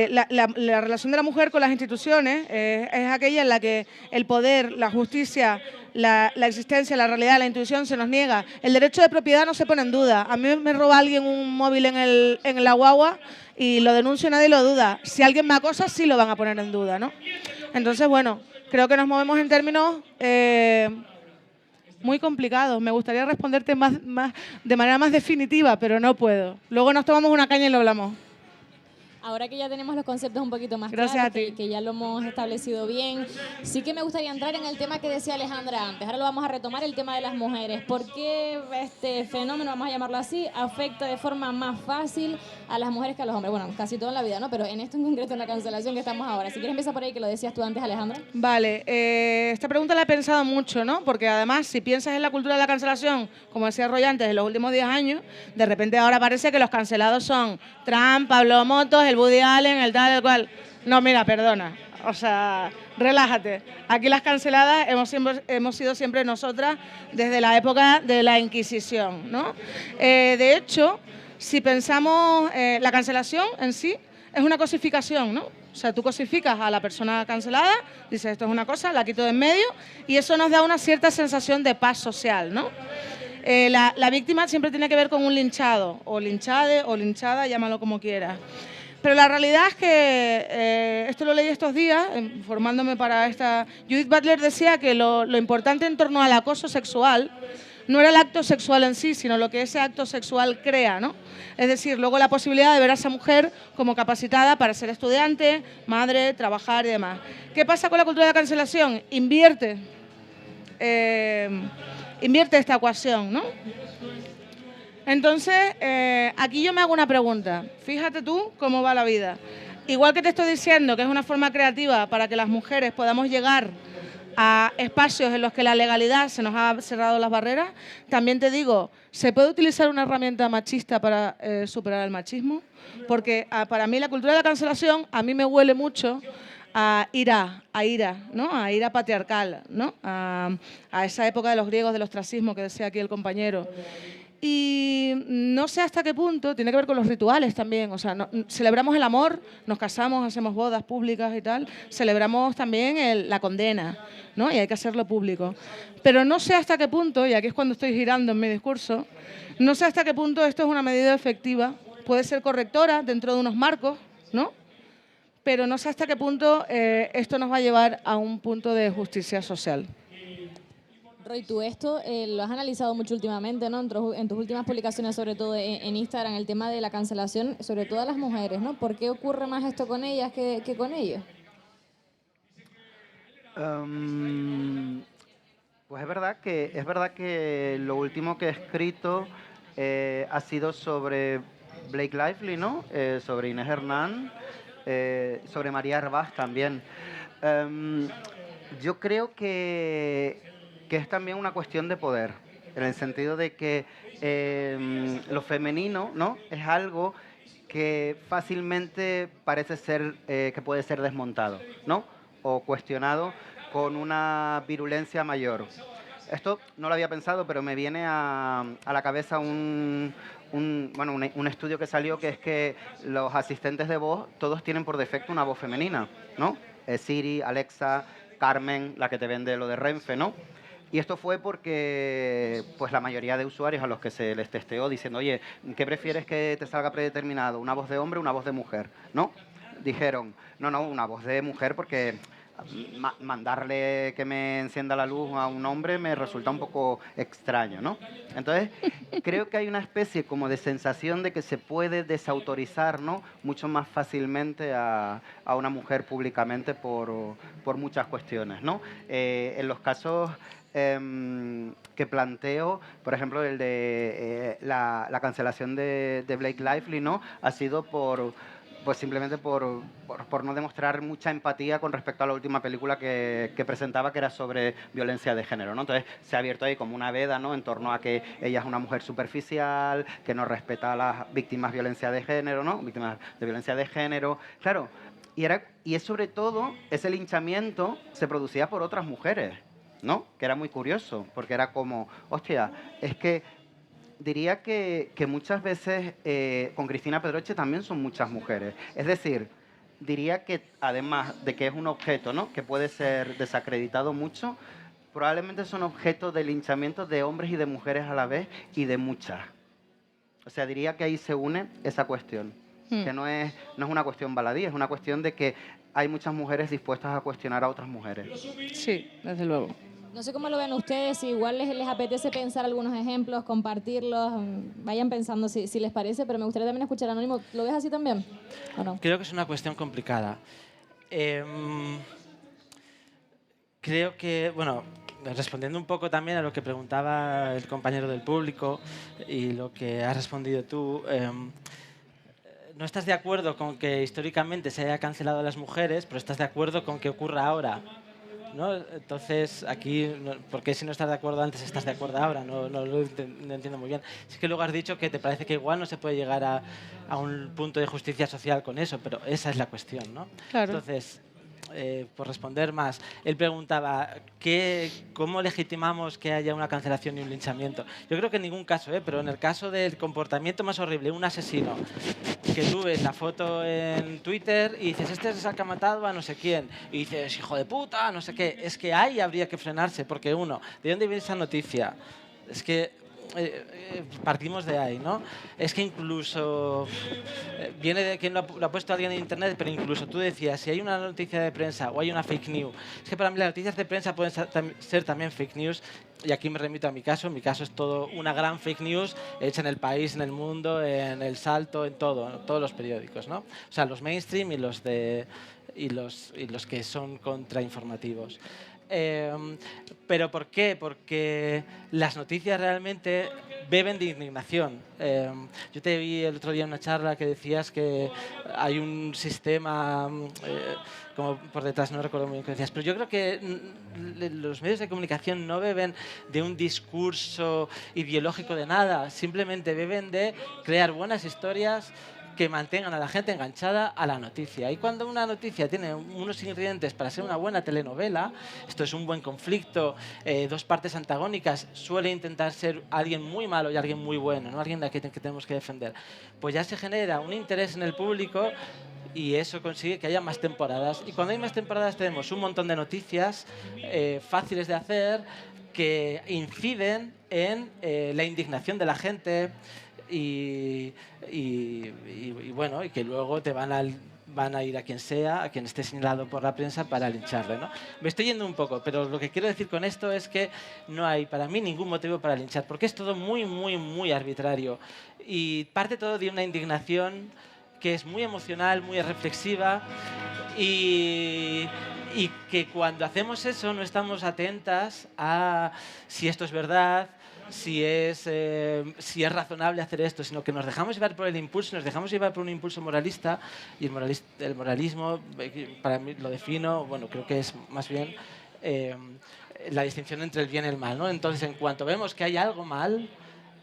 la relación de la mujer con las instituciones es aquella en la que el poder, la justicia, la existencia, la realidad, la intuición se nos niega. El derecho de propiedad no se pone en duda. A mí me roba alguien un móvil en la guagua y lo denuncio y nadie lo duda. Si alguien me acosa, sí lo van a poner en duda, ¿no? Entonces, bueno, creo que nos movemos en términos muy complicados. Me gustaría responderte de manera más definitiva, pero no puedo. Luego nos tomamos una caña y lo hablamos. Ahora que ya tenemos los conceptos un poquito más Gracias claros, a ti. que ya lo hemos establecido bien, sí que me gustaría entrar en el tema que decía Alejandra antes. Ahora lo vamos a retomar, el tema de las mujeres. ¿Por qué este fenómeno, vamos a llamarlo así, afecta de forma más fácil a las mujeres que a los hombres? Bueno, casi todo en la vida, ¿no? Pero en esto en concreto, en la cancelación que estamos ahora. Si quieres empezar por ahí, que lo decías tú antes, Alejandra. Vale, esta pregunta la he pensado mucho, ¿no? Porque además, si piensas en la cultura de la cancelación, como decía Roy antes, en los últimos 10 años, de repente ahora parece que los cancelados son Trump, Pablo Motos, el Woody Allen, el tal, el cual. No, mira, perdona. O sea, relájate. Aquí las canceladas hemos sido siempre nosotras desde la época de la Inquisición, ¿no? De hecho, si pensamos, la cancelación en sí es una cosificación, ¿no? O sea, tú cosificas a la persona cancelada, dices esto es una cosa, la quito de en medio y eso nos da una cierta sensación de paz social, ¿no? La víctima siempre tiene que ver con un linchado, o linchade, o linchada, llámalo como quieras. Pero la realidad es que, esto lo leí estos días, formándome para esta... Judith Butler decía que lo importante en torno al acoso sexual no era el acto sexual en sí, sino lo que ese acto sexual crea, ¿no? Es decir, luego la posibilidad de ver a esa mujer como capacitada para ser estudiante, madre, trabajar y demás. ¿Qué pasa con la cultura de la cancelación? Invierte esta ecuación, ¿no? Entonces, aquí yo me hago una pregunta. Fíjate tú cómo va la vida. Igual que te estoy diciendo que es una forma creativa para que las mujeres podamos llegar a espacios en los que la legalidad se nos ha cerrado las barreras, también te digo, ¿se puede utilizar una herramienta machista para superar el machismo? Porque para mí la cultura de la cancelación a mí me huele mucho a ira, ¿no? A ira patriarcal, ¿no? A esa época de los griegos del ostracismo que decía aquí el compañero. Y no sé hasta qué punto, tiene que ver con los rituales también, o sea, celebramos el amor, nos casamos, hacemos bodas públicas y tal, celebramos también la condena, ¿no? Y hay que hacerlo público. Pero no sé hasta qué punto, y aquí es cuando estoy girando en mi discurso, no sé hasta qué punto esto es una medida efectiva, puede ser correctora dentro de unos marcos, ¿no? Pero no sé hasta qué punto esto nos va a llevar a un punto de justicia social. Roy, tú esto lo has analizado mucho últimamente, ¿no? En tus últimas publicaciones, sobre todo en Instagram, el tema de la cancelación, sobre todo a las mujeres, ¿no? ¿Por qué ocurre más esto con ellas que con ellos? Pues es verdad que lo último que he escrito ha sido sobre Blake Lively, ¿no? Sobre Inés Hernán, sobre María Hervás también. Yo creo que es también una cuestión de poder, en el sentido de que lo femenino, ¿no? Es algo que fácilmente parece ser, que puede ser desmontado, ¿no? O cuestionado con una virulencia mayor. Esto no lo había pensado, pero me viene a la cabeza un estudio que salió, que es que los asistentes de voz, todos tienen por defecto una voz femenina, ¿no? Siri, Alexa, Carmen, la que te vende lo de Renfe, ¿no? Y esto fue porque pues la mayoría de usuarios a los que se les testeó diciendo, oye, ¿qué prefieres que te salga predeterminado? ¿Una voz de hombre o una voz de mujer? ¿No? Dijeron, no, una voz de mujer porque mandarle que me encienda la luz a un hombre me resulta un poco extraño, ¿no? Entonces, creo que hay una especie como de sensación de que se puede desautorizar, ¿no? Mucho más fácilmente a una mujer públicamente por muchas cuestiones, ¿no? En los casos que planteo, por ejemplo, el de la cancelación de Blake Lively, ¿no? Ha sido pues simplemente por no demostrar mucha empatía con respecto a la última película que presentaba, que era sobre violencia de género, ¿no? Entonces se ha abierto ahí como una veda, ¿no? En torno a que ella es una mujer superficial, que no respeta a las víctimas de violencia de género, ¿no? Víctimas de violencia de género. Claro, y es sobre todo, ese linchamiento se producía por otras mujeres, ¿no? Que era muy curioso, porque era como, hostia, es que diría que muchas veces con Cristina Pedroche también son muchas mujeres. Es decir, diría que además de que es un objeto, ¿no? Que puede ser desacreditado mucho, probablemente son objetos de linchamiento de hombres y de mujeres a la vez y de muchas. O sea, diría que ahí se une esa cuestión, que no es una cuestión baladí, es una cuestión de que hay muchas mujeres dispuestas a cuestionar a otras mujeres. Sí, desde luego. No sé cómo lo ven ustedes, si igual les apetece pensar algunos ejemplos, compartirlos, vayan pensando si les parece, pero me gustaría también escuchar a Anónimo. ¿Lo ves así también o no? Creo que es una cuestión complicada. Creo que, bueno, respondiendo un poco también a lo que preguntaba el compañero del público y lo que has respondido tú, no estás de acuerdo con que históricamente se haya cancelado a las mujeres, pero estás de acuerdo con que ocurra ahora, ¿no? Entonces, aquí, ¿por qué si no estás de acuerdo antes estás de acuerdo ahora? No lo entiendo muy bien. Es que luego has dicho que te parece que igual no se puede llegar a un punto de justicia social con eso, pero esa es la cuestión, ¿no? Claro. Entonces, por responder más, él preguntaba ¿cómo legitimamos que haya una cancelación y un linchamiento? Yo creo que en ningún caso, pero en el caso del comportamiento más horrible, un asesino, que tú ves la foto en Twitter y dices, este es el que ha matado a no sé quién, y dices, hijo de puta, no sé qué, es que ahí habría que frenarse, porque uno, ¿de dónde viene esa noticia? Es que partimos de ahí, ¿no? Es que incluso viene de quien lo ha puesto alguien en internet, pero incluso tú decías, si hay una noticia de prensa o hay una fake news, es que para mí las noticias de prensa pueden ser también fake news, y aquí me remito a mi caso es todo una gran fake news hecha en El País, en El Mundo, en El Salto, en todos los periódicos, ¿no? O sea, los mainstream y los que son contrainformativos. ¿Pero por qué? Porque las noticias realmente beben de indignación. Yo te vi el otro día en una charla que decías que hay un sistema como por detrás, no recuerdo muy bien qué decías, pero yo creo que los medios de comunicación no beben de un discurso ideológico de nada, simplemente beben de crear buenas historias que mantengan a la gente enganchada a la noticia. Y cuando una noticia tiene unos ingredientes para ser una buena telenovela, esto es un buen conflicto, dos partes antagónicas, suele intentar ser alguien muy malo y alguien muy bueno, no alguien a quien que tenemos que defender. Pues ya se genera un interés en el público y eso consigue que haya más temporadas. Y cuando hay más temporadas tenemos un montón de noticias fáciles de hacer que inciden en la indignación de la gente, y bueno, y que luego te van a ir a quien sea, a quien esté señalado por la prensa para lincharle, ¿no? Me estoy yendo un poco, pero lo que quiero decir con esto es que no hay para mí ningún motivo para linchar, porque es todo muy, muy, muy arbitrario y parte todo de una indignación que es muy emocional, muy reflexiva y que cuando hacemos eso no estamos atentas a si esto es verdad, si es razonable hacer esto, sino que nos dejamos llevar por el impulso, nos dejamos llevar por un impulso moralista, y el moralismo, para mí lo defino, bueno, creo que es más bien la distinción entre el bien y el mal, ¿no? Entonces, en cuanto vemos que hay algo mal,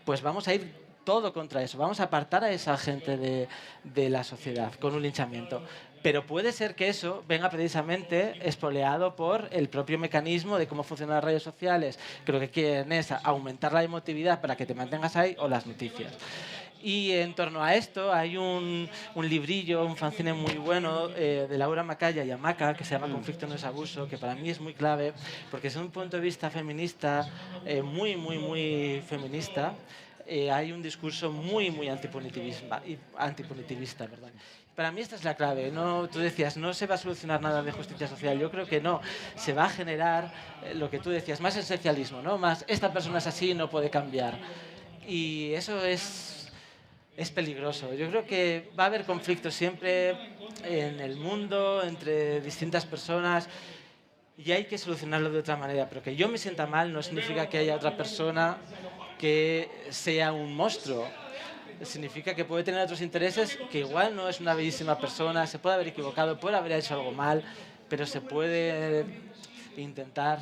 pues vamos a ir todo contra eso, vamos a apartar a esa gente de la sociedad con un linchamiento. Pero puede ser que eso venga precisamente espoleado por el propio mecanismo de cómo funcionan las redes sociales, que lo que quieren es aumentar la emotividad para que te mantengas ahí, o las noticias. Y en torno a esto hay un librillo, un fanzine muy bueno de Laura Macaya y Amaca, que se llama Conflicto no es abuso, que para mí es muy clave, porque desde un punto de vista feminista, muy, muy, muy feminista, hay un discurso muy, muy antipunitivista, ¿verdad? Para mí esta es la clave. No, tú decías, no se va a solucionar nada de justicia social. Yo creo que no. Se va a generar lo que tú decías, más esencialismo, ¿no? Más, esta persona es así y no puede cambiar. Y eso es peligroso. Yo creo que va a haber conflictos siempre en el mundo, entre distintas personas, y hay que solucionarlo de otra manera. Pero que yo me sienta mal no significa que haya otra persona que sea un monstruo. Significa que puede tener otros intereses, que igual no es una bellísima persona, se puede haber equivocado, puede haber hecho algo mal, pero se puede intentar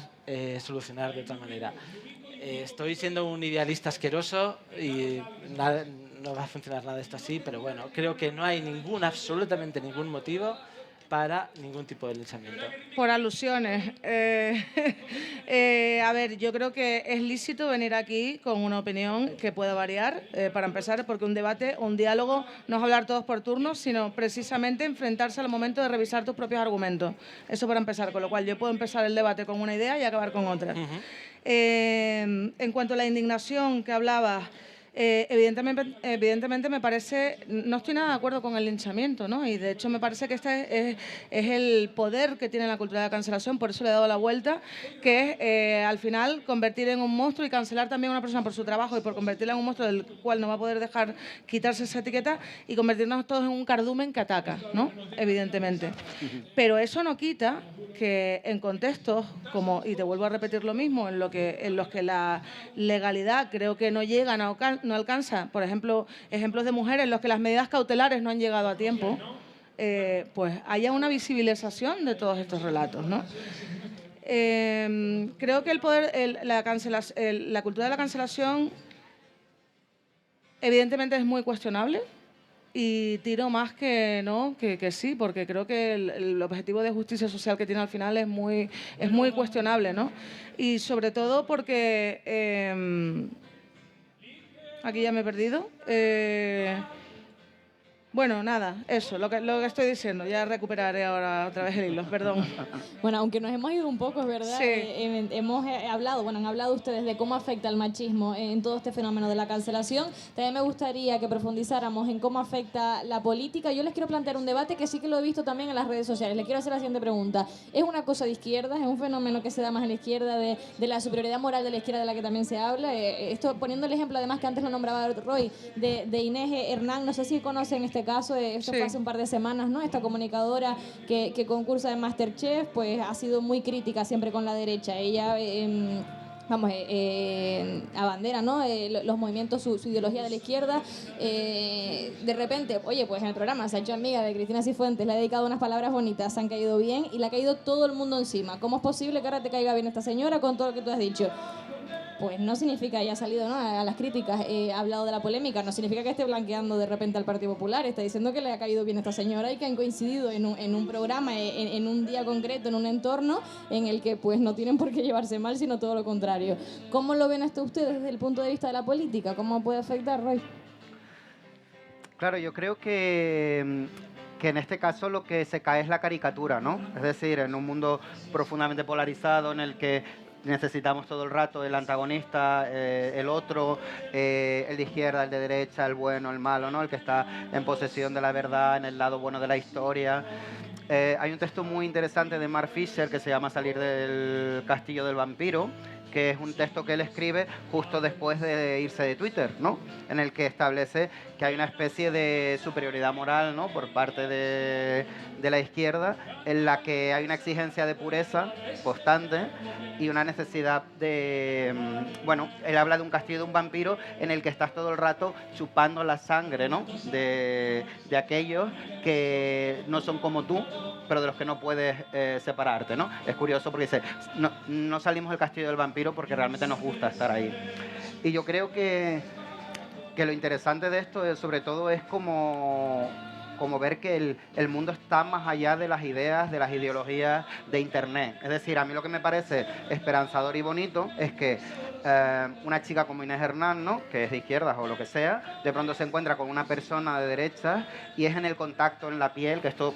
solucionar de otra manera. Estoy siendo un idealista asqueroso y no va a funcionar nada de esto así, pero bueno, creo que no hay absolutamente ningún motivo para ningún tipo de linchamiento. Por alusiones. A ver, yo creo que es lícito venir aquí con una opinión que pueda variar, para empezar, porque un debate o un diálogo no es hablar todos por turnos, sino precisamente enfrentarse al momento de revisar tus propios argumentos. Eso para empezar, con lo cual yo puedo empezar el debate con una idea y acabar con otra. En cuanto a la indignación que hablabas, Evidentemente me parece, no estoy nada de acuerdo con el linchamiento, ¿no? Y de hecho me parece que este es el poder que tiene la cultura de la cancelación, por eso le he dado la vuelta, que es al final convertir en un monstruo y cancelar también a una persona por su trabajo y por convertirla en un monstruo del cual no va a poder dejar quitarse esa etiqueta y convertirnos todos en un cardumen que ataca, ¿no? Evidentemente. Pero eso no quita que en contextos como, y te vuelvo a repetir lo mismo, en los que la legalidad creo que no llega, no alcanza, por ejemplo, ejemplos de mujeres en los que las medidas cautelares no han llegado a tiempo, pues haya una visibilización de todos estos relatos, ¿no? Creo que la cultura de la cancelación evidentemente es muy cuestionable y tiro más que no, que sí, porque creo que el objetivo de justicia social que tiene al final es muy cuestionable, ¿no? Y sobre todo porque aquí ya me he perdido. Bueno, nada, eso, lo que estoy diciendo. Ya recuperaré ahora otra vez el hilo, perdón. Bueno, aunque nos hemos ido un poco, es verdad, Sí. hemos hablado, han hablado ustedes de cómo afecta el machismo en todo este fenómeno de la cancelación. También me gustaría que profundizáramos en cómo afecta la política. Yo les quiero plantear un debate que sí que lo he visto también en las redes sociales. Les quiero hacer la siguiente pregunta. ¿Es una cosa de izquierda? ¿Es un fenómeno que se da más en la izquierda, de la superioridad moral de la izquierda de la que también se habla? Esto poniendo el ejemplo, además, que antes lo nombraba Roy, de Inés Hernán. No sé si conocen este caso, esto Sí. fue hace un par de semanas, ¿no? Esta comunicadora que concursa en MasterChef, pues ha sido muy crítica siempre con la derecha. Ella abandera, ¿no? Los movimientos, su ideología de la izquierda. De repente, oye, pues en el programa se ha hecho amiga de Cristina Cifuentes, le ha dedicado unas palabras bonitas, se han caído bien y le ha caído todo el mundo encima. ¿Cómo es posible que ahora te caiga bien esta señora con todo lo que tú has dicho? Pues no significa, ya ha salido, ¿no?, a las críticas, ha hablado de la polémica, no significa que esté blanqueando de repente al Partido Popular, está diciendo que le ha caído bien a esta señora y que han coincidido en un programa, en un día concreto, en un entorno en el que pues no tienen por qué llevarse mal, sino todo lo contrario. ¿Cómo lo ven esto ustedes desde el punto de vista de la política? ¿Cómo puede afectar, Roy? Claro, yo creo que en este caso lo que se cae es la caricatura, ¿no? Es decir, en un mundo profundamente polarizado en el que necesitamos todo el rato el antagonista, el otro, el de izquierda, el de derecha, el bueno, el malo, ¿no? El que está en posesión de la verdad, en el lado bueno de la historia. Hay un texto muy interesante de Mark Fisher que se llama Salir del castillo del vampiro, que es un texto que él escribe justo después de irse de Twitter, ¿no? En el que establece que hay una especie de superioridad moral, ¿no?, por parte de la izquierda, en la que hay una exigencia de pureza constante y una necesidad de... Bueno, él habla de un castillo de un vampiro en el que estás todo el rato chupando la sangre, ¿no?, de aquellos que no son como tú, pero de los que no puedes separarte, ¿no? Es curioso porque dice, no salimos del castillo del vampiro porque realmente nos gusta estar ahí. Y yo creo que lo interesante de esto sobre todo es como ver que el mundo está más allá de las ideas, de las ideologías de Internet. Es decir, a mí lo que me parece esperanzador y bonito es que una chica como Inés Hernán, ¿no?, que es de izquierdas o lo que sea, de pronto se encuentra con una persona de derechas y es en el contacto, en la piel, que esto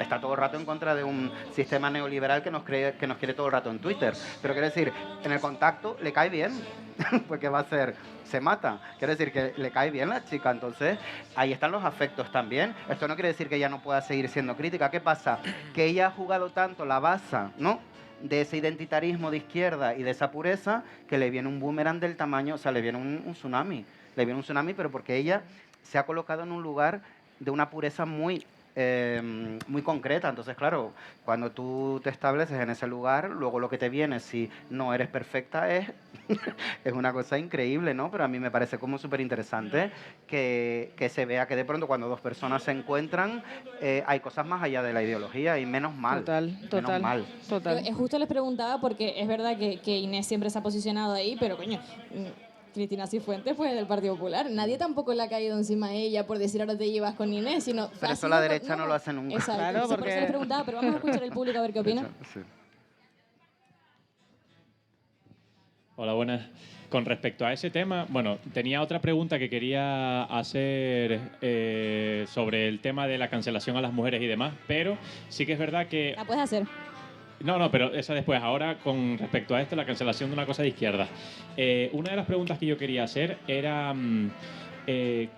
está todo el rato en contra de un sistema neoliberal que nos quiere todo el rato en Twitter. Pero quiero decir, en el contacto le cae bien, porque va a ser, se mata. Quiero decir que le cae bien la chica, entonces ahí están los afectos también. Esto no quiere decir que ella no pueda seguir siendo crítica. ¿Qué pasa? Que ella ha jugado tanto la baza, ¿no?, de ese identitarismo de izquierda y de esa pureza, que le viene un boomerang del tamaño, o sea, le viene un tsunami. Le viene un tsunami, pero porque ella se ha colocado en un lugar de una pureza muy concreta. Entonces, claro, cuando tú te estableces en ese lugar, luego lo que te viene, si no eres perfecta, es una cosa increíble, ¿no? Pero a mí me parece como súper interesante que se vea que de pronto cuando dos personas se encuentran hay cosas más allá de la ideología y menos mal. Total. Menos mal. Justo les preguntaba porque es verdad que Inés siempre se ha posicionado ahí, pero coño... Cristina Cifuentes, pues, del Partido Popular. Nadie tampoco le ha caído encima a ella por decir ahora te llevas con Inés, sino... Pero eso la derecha no lo hace nunca. Exacto, Claro, por eso les preguntaba, pero vamos a escuchar el público a ver qué opina. Sí. Hola, buenas. Con respecto a ese tema, bueno, tenía otra pregunta que quería hacer sobre el tema de la cancelación a las mujeres y demás, pero sí que es verdad que... La puedes hacer. No, pero esa después. Ahora, con respecto a esto, la cancelación de una cosa de izquierda. Una de las preguntas que yo quería hacer era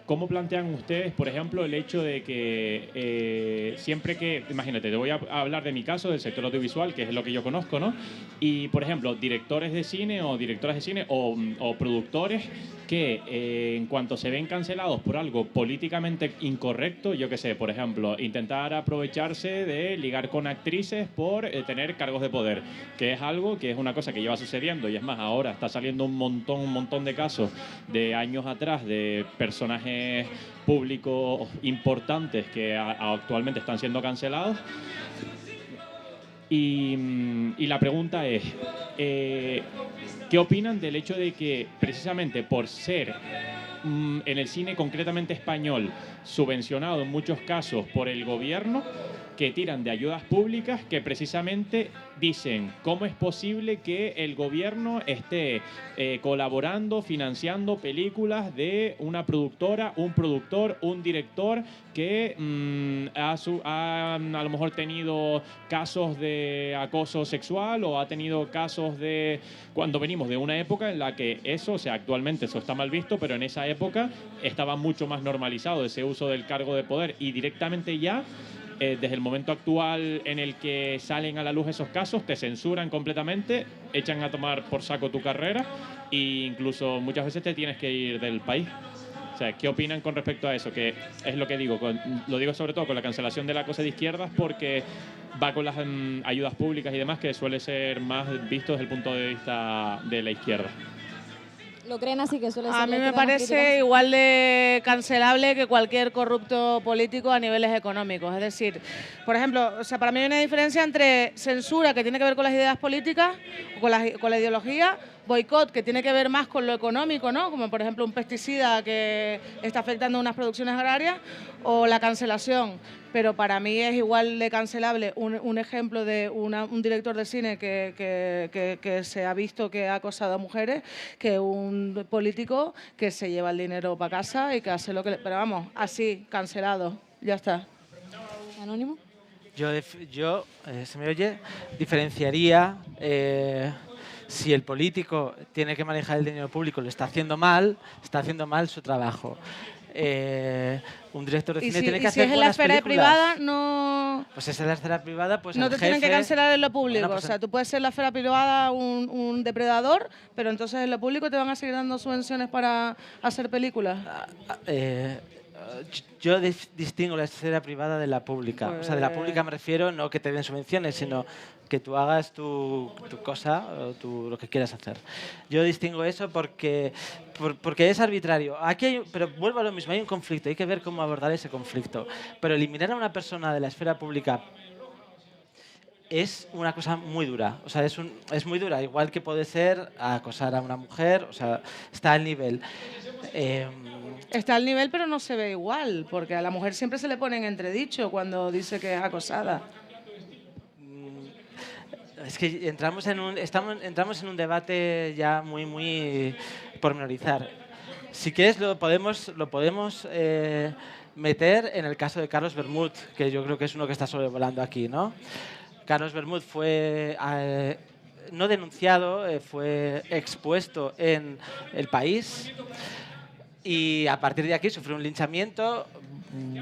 ¿cómo plantean ustedes, por ejemplo, el hecho de que siempre que, imagínate, te voy a hablar de mi caso, del sector audiovisual, que es lo que yo conozco, ¿no? Y, por ejemplo, directores de cine o directoras de cine o productores que en cuanto se ven cancelados por algo políticamente incorrecto, yo qué sé, por ejemplo, intentar aprovecharse de ligar con actrices por tener cargos de poder, que es algo que es una cosa que lleva sucediendo, y es más, ahora está saliendo un montón de casos de años atrás de personajes públicos importantes que actualmente están siendo cancelados. Y la pregunta es, ¿qué opinan del hecho de que precisamente por ser en el cine concretamente español subvencionado en muchos casos por el gobierno, que tiran de ayudas públicas que precisamente dicen cómo es posible que el gobierno esté colaborando, financiando películas de una productora, un productor, un director que ha a lo mejor tenido casos de acoso sexual o ha tenido casos de... Cuando venimos de una época en la que eso, o sea, actualmente eso está mal visto, pero en esa época estaba mucho más normalizado ese uso del cargo de poder, y directamente ya desde el momento actual en el que salen a la luz esos casos, te censuran completamente, echan a tomar por saco tu carrera e incluso muchas veces te tienes que ir del país. O sea, ¿qué opinan con respecto a eso? Que es lo que digo, lo digo sobre todo con la cancelación de la cosa de izquierdas, porque va con las ayudas públicas y demás, que suele ser más visto desde el punto de vista de la izquierda. ¿Lo creen así que suele ser? A mí me parece igual de cancelable que cualquier corrupto político a niveles económicos. Es decir, por ejemplo, o sea, para mí hay una diferencia entre censura, que tiene que ver con las ideas políticas, con la ideología, boicot, que tiene que ver más con lo económico, ¿no? Como por ejemplo un pesticida que está afectando unas producciones agrarias, o la cancelación. Pero para mí es igual de cancelable un ejemplo de un director de cine que se ha visto que ha acosado a mujeres, que un político que se lleva el dinero para casa y que hace lo que... Pero vamos, así, cancelado, ya está. ¿Anónimo? Yo ¿se me oye? Diferenciaría si el político tiene que manejar el dinero público, lo está haciendo mal su trabajo. Un director de cine tiene que hacer buenas películas. ¿Y si es en la esfera privada no...? Pues es en la esfera privada, pues no el te jefe... tienen que cancelar en lo público. Bueno, pues o sea, tú puedes ser en la esfera privada un depredador, pero entonces en lo público te van a seguir dando subvenciones para hacer películas. Yo distingo la esfera privada de la pública. O sea, de la pública me refiero no que te den subvenciones, sino que tú hagas tu cosa o lo que quieras hacer. Yo distingo eso porque es arbitrario. Pero vuelvo a lo mismo, hay un conflicto, hay que ver cómo abordar ese conflicto. Pero eliminar a una persona de la esfera pública es una cosa muy dura. O sea, es muy dura, igual que puede ser acosar a una mujer, o sea, está al nivel. Está al nivel, pero no se ve igual, porque a la mujer siempre se le pone en entredicho cuando dice que es acosada. Es que entramos en un debate ya muy pormenorizar. Si quieres lo podemos meter en el caso de Carlos Bermud, que yo creo que es uno que está sobrevolando aquí, ¿no? Carlos Bermud fue no denunciado, fue expuesto en El País, y a partir de aquí sufrió un linchamiento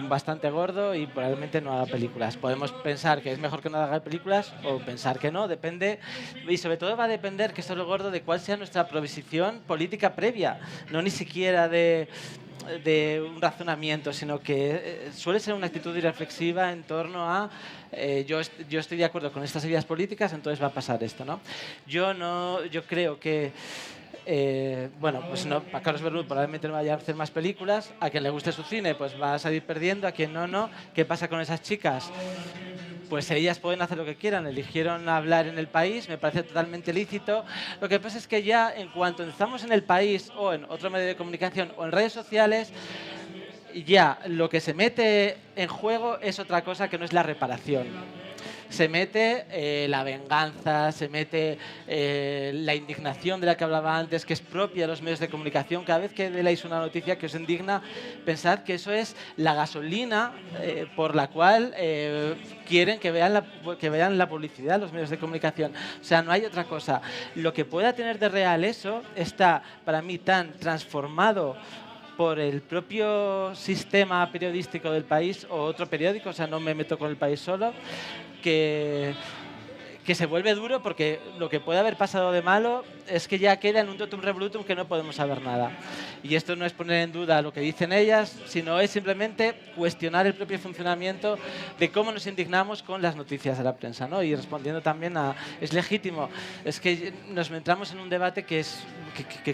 bastante gordo y probablemente no haga películas. Podemos pensar que es mejor que no haga películas o pensar que no, depende. Y sobre todo va a depender, que esto es lo gordo, de cuál sea nuestra proposición política previa, no ni siquiera de un razonamiento, sino que suele ser una actitud irreflexiva en torno a yo estoy de acuerdo con estas ideas políticas, entonces va a pasar esto, ¿no? Yo creo que bueno, pues no, para Carlos Bermud probablemente no vaya a hacer más películas. A quien le guste su cine, pues va a salir perdiendo. A quien no. ¿Qué pasa con esas chicas? Pues ellas pueden hacer lo que quieran. Eligieron hablar en El País, me parece totalmente lícito. Lo que pasa es que ya en cuanto estamos en El País o en otro medio de comunicación o en redes sociales, ya lo que se mete en juego es otra cosa que no es la reparación. se mete la venganza, se mete la indignación de la que hablaba antes, que es propia de los medios de comunicación. Cada vez que leáis una noticia que os indigna, pensad que eso es la gasolina por la cual quieren que vean la publicidad los medios de comunicación. O sea, no hay otra cosa. Lo que pueda tener de real eso está, para mí, tan transformado por el propio sistema periodístico del país o otro periódico, o sea, no me meto con El País solo, que se vuelve duro, porque lo que puede haber pasado de malo es que ya queda en un totum revolutum que no podemos saber nada. Y esto no es poner en duda lo que dicen ellas, sino es simplemente cuestionar el propio funcionamiento de cómo nos indignamos con las noticias de la prensa, ¿no? Y respondiendo también a... Es legítimo. Es que nos entramos en un debate que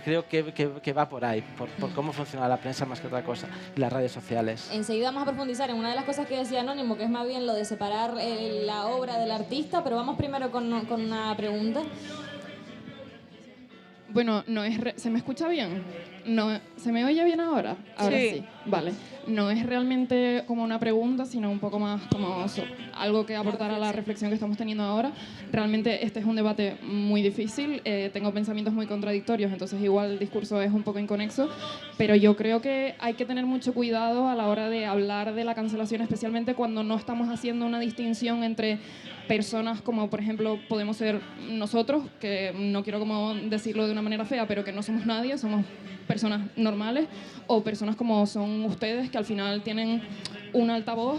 creo que va por ahí, por cómo funciona la prensa más que otra cosa, y las redes sociales. Enseguida vamos a profundizar en una de las cosas que decía Anónimo, que es más bien lo de separar la obra del artista, pero vamos primero con una pregunta. Bueno, ¿se me escucha bien? No, ¿se me oye bien ahora? Ahora sí. Vale. No es realmente como una pregunta, sino un poco más como algo que aportar a la reflexión que estamos teniendo ahora. Realmente este es un debate muy difícil, tengo pensamientos muy contradictorios, entonces igual el discurso es un poco inconexo, pero yo creo que hay que tener mucho cuidado a la hora de hablar de la cancelación, especialmente cuando no estamos haciendo una distinción entre personas como, por ejemplo, podemos ser nosotros, que no quiero como decirlo de una manera fea, pero que no somos nadie, somos personas normales, o personas como son ustedes, que al final tienen un altavoz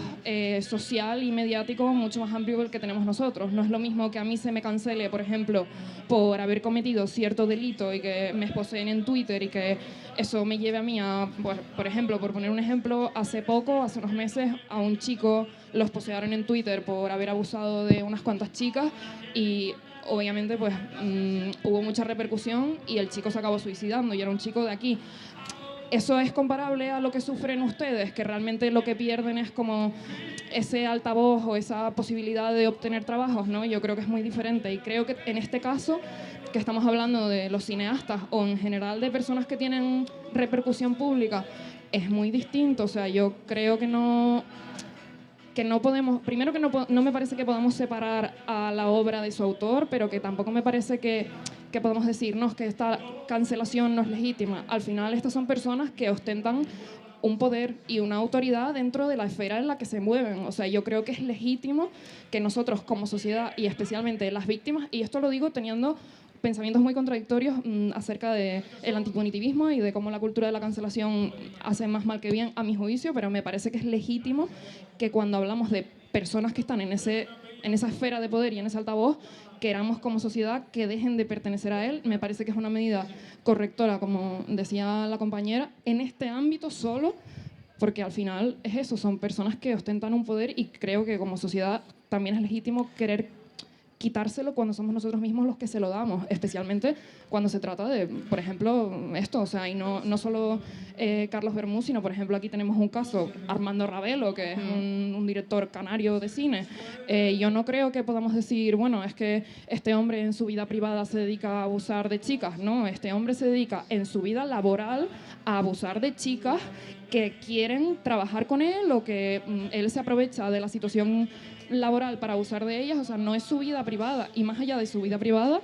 social y mediático mucho más amplio que el que tenemos nosotros. No es lo mismo que a mí se me cancele, por ejemplo, por haber cometido cierto delito y que me esposeen en Twitter y que eso me lleve a mí a, por ejemplo, por poner un ejemplo, hace unos meses, a un chico lo esposearon en Twitter por haber abusado de unas cuantas chicas y obviamente pues hubo mucha repercusión y el chico se acabó suicidando y era un chico de aquí. ¿Eso es comparable a lo que sufren ustedes? Que realmente lo que pierden es como ese altavoz o esa posibilidad de obtener trabajos, ¿no? Yo creo que es muy diferente y creo que en este caso, que estamos hablando de los cineastas o en general de personas que tienen repercusión pública, es muy distinto. O sea, yo creo que no podemos, primero que no me parece que podamos separar a la obra de su autor, pero que tampoco me parece que podemos decirnos que esta cancelación no es legítima. Al final estas son personas que ostentan un poder y una autoridad dentro de la esfera en la que se mueven. O sea, yo creo que es legítimo que nosotros como sociedad y especialmente las víctimas, y esto lo digo teniendo pensamientos muy contradictorios acerca del antipunitivismo y de cómo la cultura de la cancelación hace más mal que bien a mi juicio, pero me parece que es legítimo que cuando hablamos de personas que están en esa esfera de poder y en ese altavoz, queramos como sociedad que dejen de pertenecer a él. Me parece que es una medida correctora, como decía la compañera, en este ámbito solo, porque al final es eso, son personas que ostentan un poder y creo que como sociedad también es legítimo querer quitárselo cuando somos nosotros mismos los que se lo damos, especialmente cuando se trata de, por ejemplo, esto, o sea, y no solo Carlos Bermúdez, sino, por ejemplo, aquí tenemos un caso, Armando Ravelo, que es un director canario de cine. Yo no creo que podamos decir, bueno, es que este hombre en su vida privada se dedica a abusar de chicas, no, este hombre se dedica en su vida laboral a abusar de chicas que quieren trabajar con él o que él se aprovecha de la situación laboral para abusar de ellas. O sea, no es su vida privada. Y más allá de su vida privada,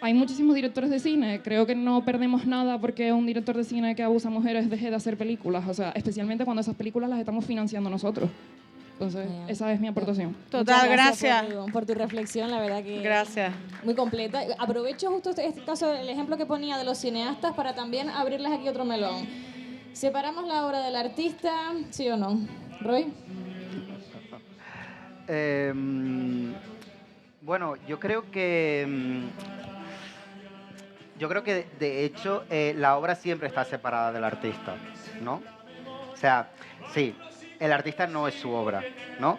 hay muchísimos directores de cine. Creo que no perdemos nada porque un director de cine que abusa a mujeres deje de hacer películas. O sea, especialmente cuando esas películas las estamos financiando nosotros. Entonces, esa es mi aportación. Total, gracias. Por tu reflexión, la verdad que gracias. Muy completa. Aprovecho justo este caso, el ejemplo que ponía de los cineastas, para también abrirles aquí otro melón. ¿Separamos la obra del artista, sí o no? ¿Roy? Bueno, yo creo que de hecho la obra siempre está separada del artista, ¿no? O sea, sí, el artista no es su obra, ¿no?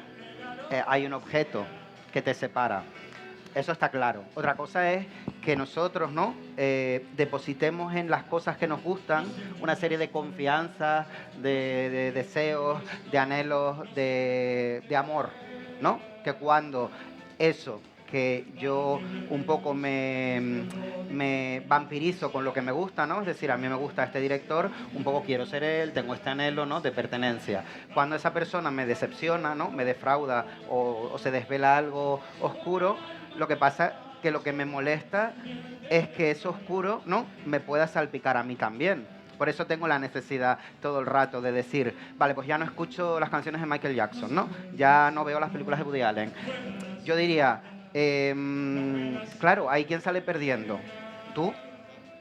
Hay un objeto que te separa. Eso está claro. Otra cosa es que nosotros, ¿no? Depositemos en las cosas que nos gustan una serie de confianzas, de deseos, de anhelos, de amor, ¿no? Que cuando eso que yo un poco me vampirizo con lo que me gusta, ¿no? Es decir, a mí me gusta este director, un poco quiero ser él, tengo este anhelo, ¿no?, de pertenencia. Cuando esa persona me decepciona, ¿no?, me defrauda o se desvela algo oscuro, lo que pasa que lo que me molesta es que eso oscuro, ¿no?, me pueda salpicar a mí también. Por eso tengo la necesidad todo el rato de decir, vale, pues ya no escucho las canciones de Michael Jackson, ¿no? Ya no veo las películas de Woody Allen. Yo diría, claro, hay quien sale perdiendo. Tú,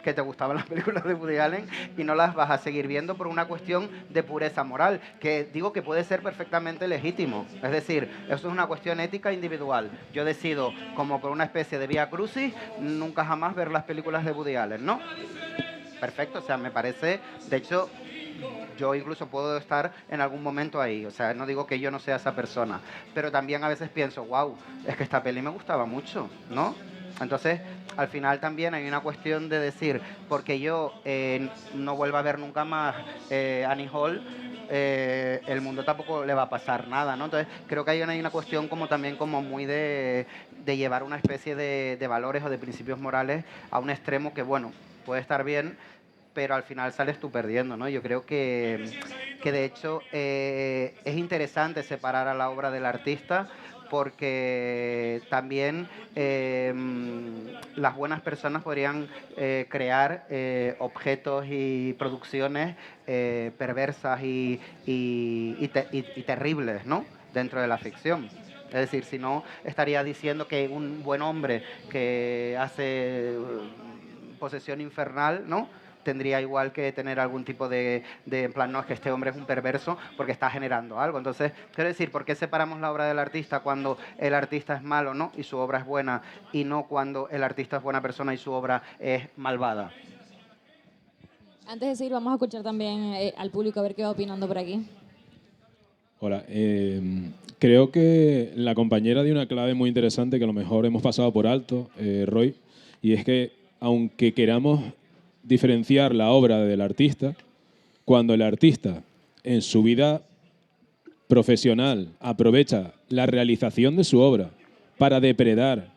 que te gustaban las películas de Woody Allen y no las vas a seguir viendo por una cuestión de pureza moral, que digo que puede ser perfectamente legítimo. Es decir, eso es una cuestión ética individual. Yo decido, como por una especie de vía crucis, nunca jamás ver las películas de Woody Allen, ¿no? Perfecto, o sea, me parece, de hecho, yo incluso puedo estar en algún momento ahí, o sea, no digo que yo no sea esa persona, pero también a veces pienso, wow, es que esta peli me gustaba mucho, ¿no? Entonces, al final también hay una cuestión de decir, porque yo no vuelva a ver nunca más Annie Hall, el mundo tampoco le va a pasar nada, ¿no? Entonces, creo que hay una cuestión como también como muy de llevar una especie de valores o de principios morales a un extremo que, bueno, puede estar bien, pero al final sales tú perdiendo, ¿no? Yo creo que de hecho es interesante separar a la obra del artista, porque también las buenas personas podrían crear objetos y producciones perversas y terribles, ¿no?, dentro de la ficción. Es decir, si no, estaría diciendo que un buen hombre que hace posesión infernal, ¿no?, tendría igual que tener algún tipo de en plan, no, es que este hombre es un perverso porque está generando algo. Entonces, quiero decir, ¿por qué separamos la obra del artista cuando el artista es malo, ¿no?, y su obra es buena, y no cuando el artista es buena persona y su obra es malvada? Antes de seguir, vamos a escuchar también al público a ver qué va opinando por aquí. Hola, creo que la compañera dio una clave muy interesante que a lo mejor hemos pasado por alto, Roy, y es que aunque queramos diferenciar la obra del artista, cuando el artista en su vida profesional aprovecha la realización de su obra para depredar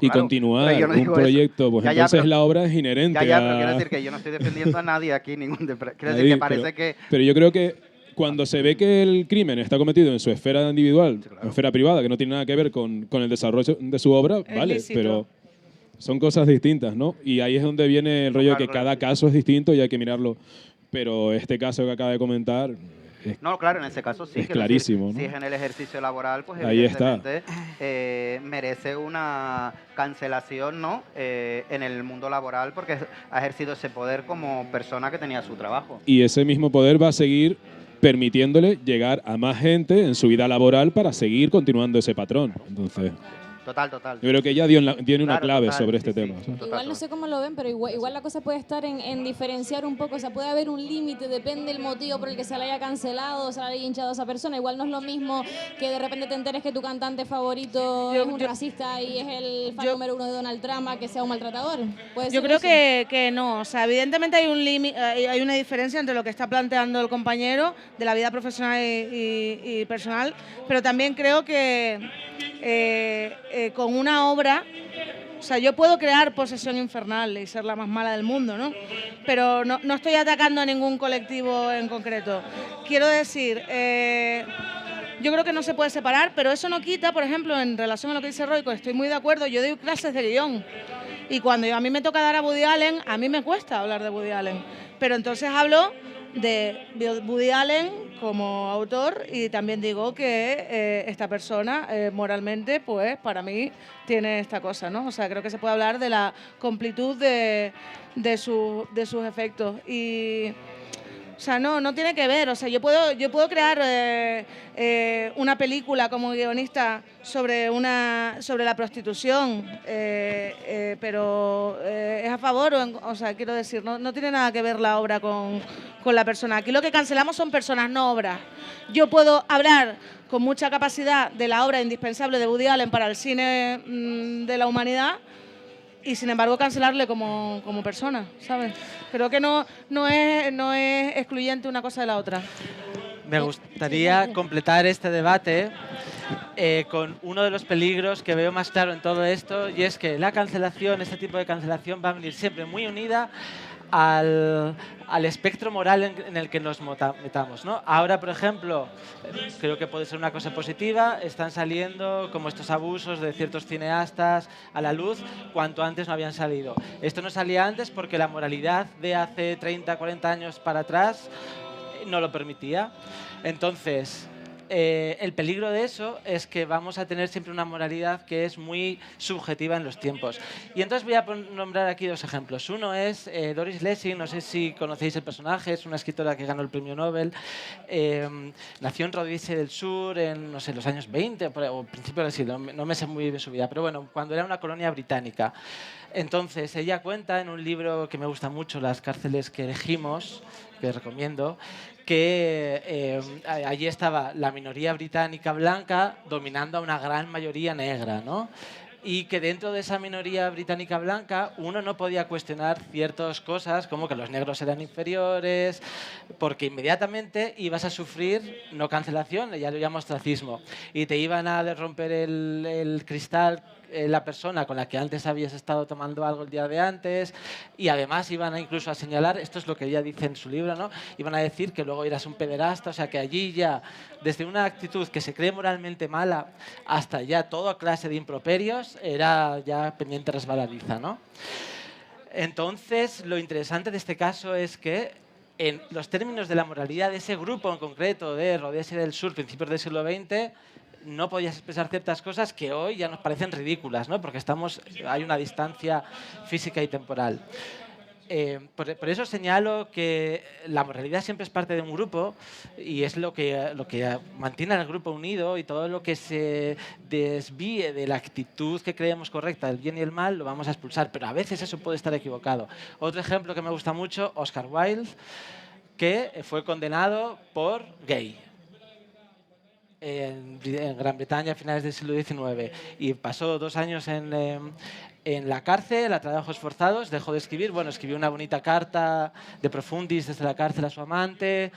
y claro, continuar no un proyecto, pues entonces pero, la obra es inherente pero a... quiero decir que yo no estoy defendiendo a nadie aquí, quiero decir que parece que... Pero yo creo que cuando se ve que el crimen está cometido en su esfera individual, sí, claro, esfera privada, que no tiene nada que ver con el desarrollo de su obra, vale, lícito, pero son cosas distintas, ¿no? Y ahí es donde viene el rollo de que cada caso es distinto y hay que mirarlo. Pero este caso que acaba de comentar... No, claro, en ese caso sí. Es clarísimo, decir, ¿no? si es en el ejercicio laboral, pues ahí evidentemente merece una cancelación, ¿no?, en el mundo laboral, porque ha ejercido ese poder como persona que tenía su trabajo. Y ese mismo poder va a seguir permitiéndole llegar a más gente en su vida laboral para seguir continuando ese patrón. Entonces... Total. Yo creo que ella tiene una clave sobre este tema. Sí. Igual no sé cómo lo ven, pero igual la cosa puede estar en diferenciar un poco. O sea, puede haber un límite, depende del motivo por el que se le haya cancelado o se le haya hinchado a esa persona. Igual no es lo mismo que de repente te enteres que tu cantante favorito es un racista y es el fan número uno de Donald Trump, a que sea un maltratador. Yo creo que no. O sea, evidentemente hay un límite, hay una diferencia entre lo que está planteando el compañero de la vida profesional y personal, pero también creo que con una obra, o sea, yo puedo crear Posesión Infernal y ser la más mala del mundo, ¿no? Pero no estoy atacando a ningún colectivo en concreto. Quiero decir, yo creo que no se puede separar, pero eso no quita, por ejemplo, en relación a lo que dice Roy, pues estoy muy de acuerdo, yo doy clases de guión. Y cuando a mí me toca dar a Woody Allen, a mí me cuesta hablar de Woody Allen. Pero entonces hablo de Woody Allen como autor y también digo que esta persona moralmente, pues para mí tiene esta cosa, ¿no? O sea, creo que se puede hablar de la completud de sus efectos y... O sea, no tiene que ver. O sea, yo puedo crear una película como guionista sobre la prostitución, pero es a favor, o sea, quiero decir, no tiene nada que ver la obra con la persona. Aquí lo que cancelamos son personas, no obras. Yo puedo hablar con mucha capacidad de la obra indispensable de Woody Allen para el cine de la humanidad, y sin embargo cancelarle como persona, ¿sabes? Creo que no es excluyente una cosa de la otra. Me gustaría completar este debate con uno de los peligros que veo más claro en todo esto, y es que la cancelación, este tipo de cancelación, va a venir siempre muy unida al espectro moral en el que nos metamos, ¿no? Ahora, por ejemplo, creo que puede ser una cosa positiva, están saliendo como estos abusos de ciertos cineastas a la luz, cuanto antes no habían salido. Esto no salía antes porque la moralidad de hace 30, 40 años para atrás no lo permitía. Entonces, el peligro de eso es que vamos a tener siempre una moralidad que es muy subjetiva en los tiempos. Y entonces voy a nombrar aquí dos ejemplos. Uno es Doris Lessing, no sé si conocéis el personaje, es una escritora que ganó el premio Nobel. Nació en Rhodesia del Sur en, no sé, los años 20 o principios del siglo, no me sé muy bien su vida, pero bueno, cuando era una colonia británica. Entonces, ella cuenta en un libro que me gusta mucho, Las cárceles que elegimos, que recomiendo, que allí estaba la minoría británica blanca dominando a una gran mayoría negra, ¿no? Y que dentro de esa minoría británica blanca uno no podía cuestionar ciertas cosas como que los negros eran inferiores, porque inmediatamente ibas a sufrir no cancelación, ya lo llamo ostracismo, y te iban a romper el cristal la persona con la que antes habías estado tomando algo el día de antes, y además iban incluso a señalar, esto es lo que ella dice en su libro, ¿no? Iban a decir que luego eras un pederasta, o sea que allí ya, desde una actitud que se cree moralmente mala hasta ya toda clase de improperios, era ya pendiente resbaladiza, ¿no? Entonces, lo interesante de este caso es que en los términos de la moralidad de ese grupo en concreto de Rhodesia del Sur, principios del siglo XX, no podías expresar ciertas cosas que hoy ya nos parecen ridículas, ¿no? Porque hay una distancia física y temporal. Por eso señalo que la moralidad siempre es parte de un grupo y es lo que mantiene al grupo unido, y todo lo que se desvíe de la actitud que creemos correcta, el bien y el mal, lo vamos a expulsar, pero a veces eso puede estar equivocado. Otro ejemplo que me gusta mucho, Oscar Wilde, que fue condenado por gay en Gran Bretaña a finales del siglo XIX y pasó 2 años en la cárcel a trabajos forzados, dejó de escribir, bueno, escribió una bonita carta de profundis desde la cárcel a su amante,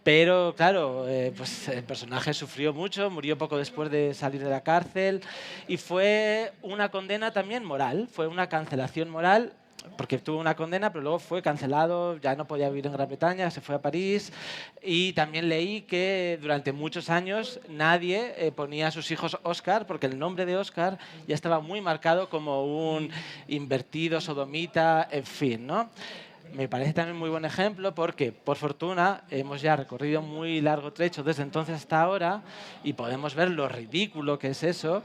pero claro, pues el personaje sufrió mucho, murió poco después de salir de la cárcel, y fue una condena también moral, fue una cancelación moral, porque tuvo una condena, pero luego fue cancelado, ya no podía vivir en Gran Bretaña, se fue a París. Y también leí que durante muchos años nadie ponía a sus hijos Oscar, porque el nombre de Oscar ya estaba muy marcado como un invertido, sodomita, en fin, ¿no? Me parece también muy buen ejemplo porque, por fortuna, hemos ya recorrido un muy largo trecho desde entonces hasta ahora y podemos ver lo ridículo que es eso.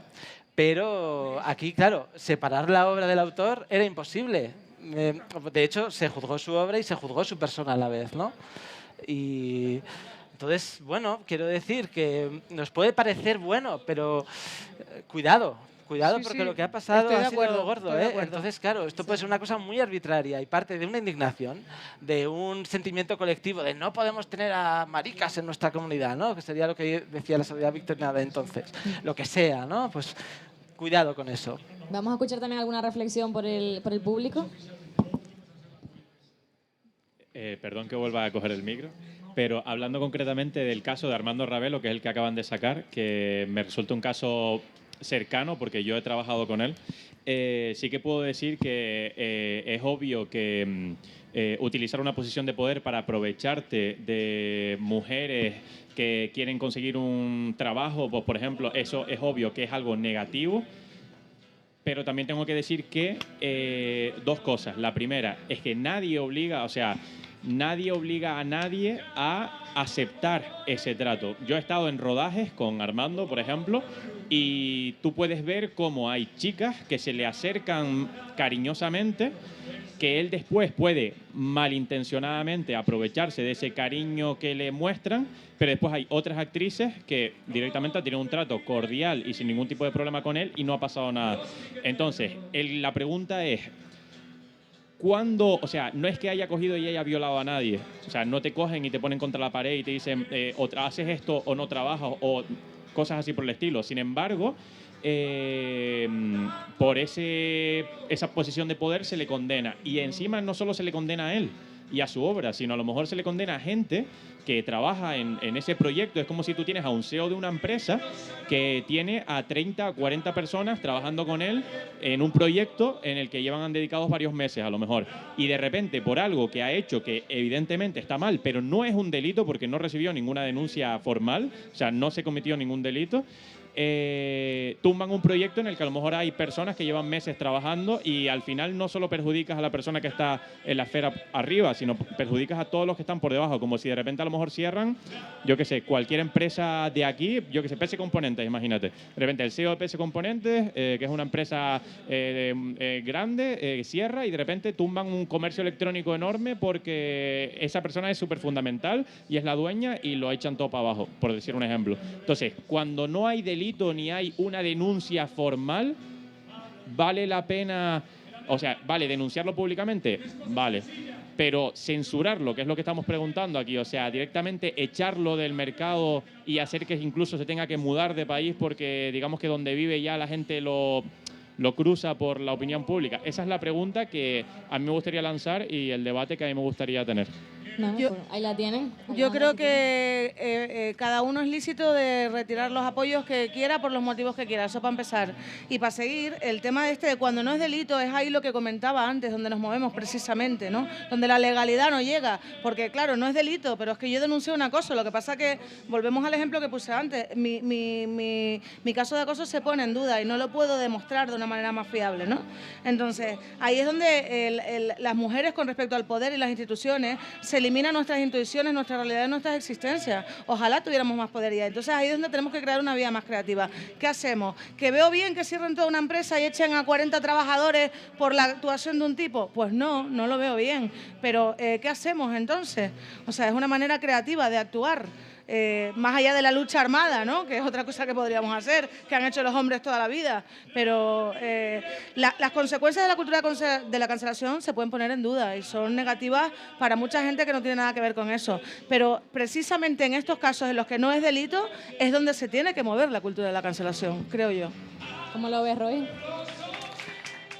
Pero aquí, claro, separar la obra del autor era imposible. De hecho, se juzgó su obra y se juzgó su persona a la vez, ¿no? Y entonces, bueno, quiero decir que nos puede parecer bueno, pero cuidado, Sí, porque sí, lo que ha pasado estoy de ha sido acuerdo, algo gordo, estoy de ¿eh? acuerdo. Entonces, claro, esto puede ser una cosa muy arbitraria y parte de una indignación, de un sentimiento colectivo, de no podemos tener a maricas en nuestra comunidad, ¿no? Que sería lo que decía la sociedad victoriana de entonces. Lo que sea, ¿no? Pues cuidado con eso. Vamos a escuchar también alguna reflexión por el público. Perdón que vuelva a coger el micro, pero hablando concretamente del caso de Armando Ravelo, que es el que acaban de sacar, que me resulta un caso cercano porque yo he trabajado con él, sí que puedo decir que es obvio que utilizar una posición de poder para aprovecharte de mujeres que quieren conseguir un trabajo, pues por ejemplo, eso es obvio que es algo negativo. Pero también tengo que decir que dos cosas. La primera es que nadie obliga a nadie a aceptar ese trato. Yo he estado en rodajes con Armando, por ejemplo, y tú puedes ver cómo hay chicas que se le acercan cariñosamente, que él después puede malintencionadamente aprovecharse de ese cariño que le muestran, pero después hay otras actrices que directamente tienen un trato cordial y sin ningún tipo de problema con él y no ha pasado nada. Entonces, la pregunta es, ¿cuándo? O sea, no es que haya cogido y haya violado a nadie. O sea, no te cogen y te ponen contra la pared y te dicen o haces esto o no trabajas o cosas así por el estilo. Sin embargo, por esa posición de poder se le condena. Y encima no solo se le condena a él, y a su obra, sino a lo mejor se le condena a gente que trabaja en ese proyecto. Es como si tú tienes a un CEO de una empresa que tiene a 30 o 40 personas trabajando con él en un proyecto en el que llevan dedicados varios meses a lo mejor. Y de repente, por algo que ha hecho que evidentemente está mal, pero no es un delito porque no recibió ninguna denuncia formal, o sea, no se cometió ningún delito, tumban un proyecto en el que a lo mejor hay personas que llevan meses trabajando y al final no solo perjudicas a la persona que está en la esfera arriba, sino perjudicas a todos los que están por debajo, como si de repente a lo mejor cierran, yo qué sé, cualquier empresa de aquí, yo qué sé, PS Componentes, imagínate. De repente el CEO de PS Componentes, que es una empresa grande, cierra y de repente tumban un comercio electrónico enorme porque esa persona es súper fundamental y es la dueña y lo echan todo para abajo, por decir un ejemplo. Entonces, cuando no hay delito ni hay una denuncia formal, ¿vale la pena? O sea, ¿vale denunciarlo públicamente? Vale. Pero censurarlo, que es lo que estamos preguntando aquí, o sea, directamente echarlo del mercado y hacer que incluso se tenga que mudar de país porque digamos que donde vive ya la gente lo cruza por la opinión pública. Esa es la pregunta que a mí me gustaría lanzar y el debate que a mí me gustaría tener. No, ahí la tienen. Yo creo que cada uno es lícito de retirar los apoyos que quiera por los motivos que quiera, eso para empezar. Y para seguir, el tema de cuando no es delito es ahí lo que comentaba antes, donde nos movemos precisamente, ¿no? Donde la legalidad no llega, porque claro, no es delito, pero es que yo denuncié un acoso, lo que pasa que, volvemos al ejemplo que puse antes, mi caso de acoso se pone en duda y no lo puedo demostrar de una manera más fiable, ¿no? Entonces, ahí es donde las mujeres con respecto al poder y las instituciones se eliminan nuestras intuiciones, nuestra realidad, nuestras existencias. Ojalá tuviéramos más poder ya. Entonces ahí es donde tenemos que crear una vía más creativa. ¿Qué hacemos? ¿Que veo bien que cierren toda una empresa y echen a 40 trabajadores por la actuación de un tipo? Pues no, no lo veo bien. Pero ¿qué hacemos entonces? O sea, es una manera creativa de actuar. Más allá de la lucha armada, ¿no? Que es otra cosa que podríamos hacer, que han hecho los hombres toda la vida. Pero las consecuencias de la cultura de la cancelación se pueden poner en duda y son negativas para mucha gente que no tiene nada que ver con eso. Pero precisamente en estos casos en los que no es delito es donde se tiene que mover la cultura de la cancelación, creo yo. ¿Cómo lo ves, Roy?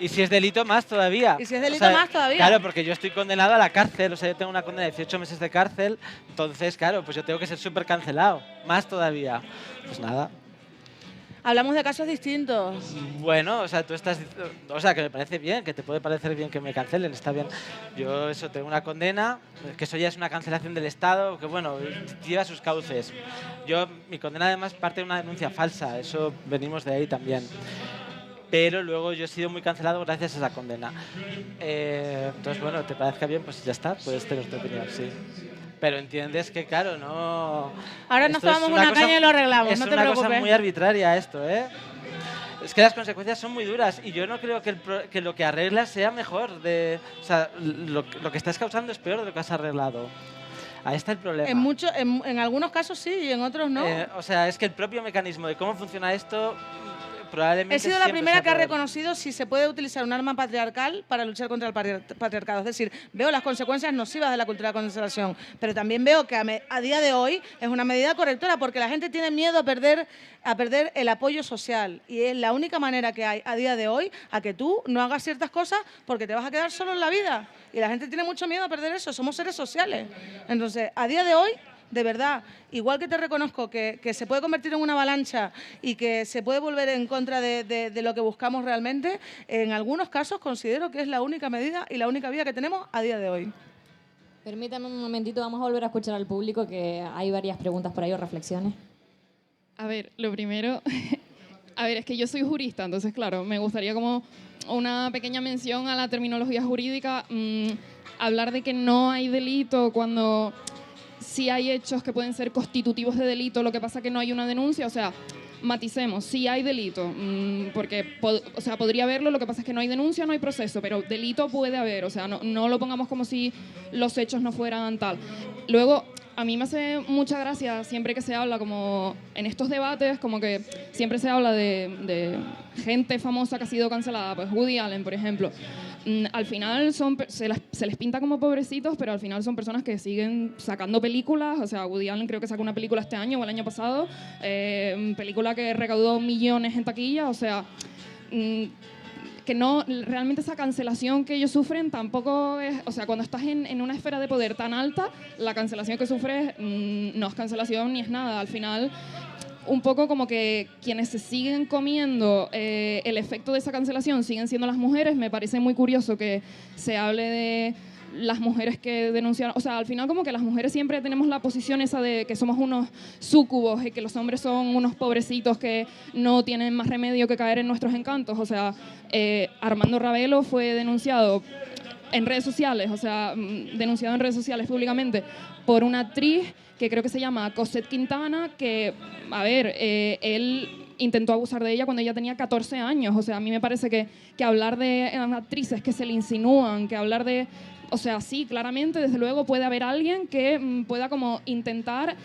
Y si es delito, más todavía. Y si es delito, más todavía. Claro, porque yo estoy condenado a la cárcel, o sea, yo tengo una condena de 18 meses de cárcel, entonces, claro, pues yo tengo que ser súper cancelado, más todavía. Pues nada. Hablamos de casos distintos. Bueno, o sea, tú estás... O sea, que me parece bien, que te puede parecer bien que me cancelen, está bien. Yo eso, tengo una condena, que eso ya es una cancelación del Estado, que bueno, lleva sus cauces. Mi condena además parte de una denuncia falsa, eso venimos de ahí también. Pero luego yo he sido muy cancelado gracias a esa condena. Entonces, bueno, te parezca bien, pues ya está, puedes tener tu opinión, sí. Pero entiendes que, claro, no... Ahora nos tomamos una caña y lo arreglamos, no te preocupes. Es una cosa muy arbitraria esto, ¿eh? Es que las consecuencias son muy duras y yo no creo que lo que arreglas sea mejor. O sea, lo que estás causando es peor de lo que has arreglado. Ahí está el problema. En algunos casos sí y en otros no. O sea, es que el propio mecanismo de cómo funciona esto... Probablemente he sido la primera que ha reconocido si se puede utilizar un arma patriarcal para luchar contra el patriarcado. Es decir, veo las consecuencias nocivas de la cultura de cancelación, pero también veo que a día de hoy es una medida correctora porque la gente tiene miedo a perder el apoyo social y es la única manera que hay a día de hoy a que tú no hagas ciertas cosas porque te vas a quedar solo en la vida y la gente tiene mucho miedo a perder eso, somos seres sociales. Entonces, a día de hoy, de verdad, igual que te reconozco que se puede convertir en una avalancha y que se puede volver en contra de lo que buscamos realmente, en algunos casos considero que es la única medida y la única vía que tenemos a día de hoy. Permítame un momentito, vamos a volver a escuchar al público, que hay varias preguntas por ahí o reflexiones. A ver, lo primero, es que yo soy jurista, entonces claro, me gustaría como una pequeña mención a la terminología jurídica, hablar de que no hay delito cuando... Sí hay hechos que pueden ser constitutivos de delito, lo que pasa que no hay una denuncia, o sea, maticemos, sí hay delito, porque podría haberlo, lo que pasa es que no hay denuncia, no hay proceso, pero delito puede haber, o sea, no lo pongamos como si los hechos no fueran tal. Luego, a mí me hace mucha gracia siempre que se habla, como en estos debates, como que siempre se habla de gente famosa que ha sido cancelada, pues Woody Allen, por ejemplo. Al final se les pinta como pobrecitos, pero al final son personas que siguen sacando películas. O sea, Woody Allen creo que sacó una película este año o el año pasado, película que recaudó millones en taquilla. O sea, que no, realmente esa cancelación que ellos sufren tampoco es, o sea, cuando estás en una esfera de poder tan alta, la cancelación que sufres no es cancelación ni es nada. Al final, un poco como que quienes se siguen comiendo el efecto de esa cancelación siguen siendo las mujeres. Me parece muy curioso que se hable de las mujeres que denunciaron, o sea, al final como que las mujeres siempre tenemos la posición esa de que somos unos súcubos y que los hombres son unos pobrecitos que no tienen más remedio que caer en nuestros encantos. O sea, Armando Ravelo fue denunciado en redes sociales, o sea, denunciado en redes sociales públicamente por una actriz que creo que se llama Cosette Quintana, que, a ver, él intentó abusar de ella cuando ella tenía 14 años. O sea, a mí me parece que hablar de actrices que se le insinúan, que hablar de... O sea, sí, claramente, desde luego puede haber alguien que pueda como intentar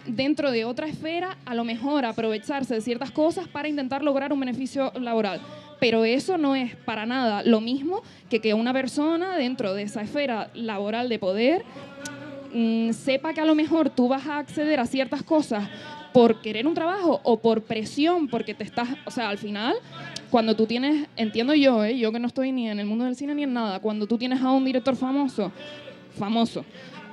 dentro de otra esfera a lo mejor aprovecharse de ciertas cosas para intentar lograr un beneficio laboral. Pero eso no es para nada lo mismo que una persona dentro de esa esfera laboral de poder sepa que a lo mejor tú vas a acceder a ciertas cosas por querer un trabajo o por presión, porque te estás, o sea, al final, cuando tú tienes, entiendo yo, yo que no estoy ni en el mundo del cine ni en nada, cuando tú tienes a un director famoso,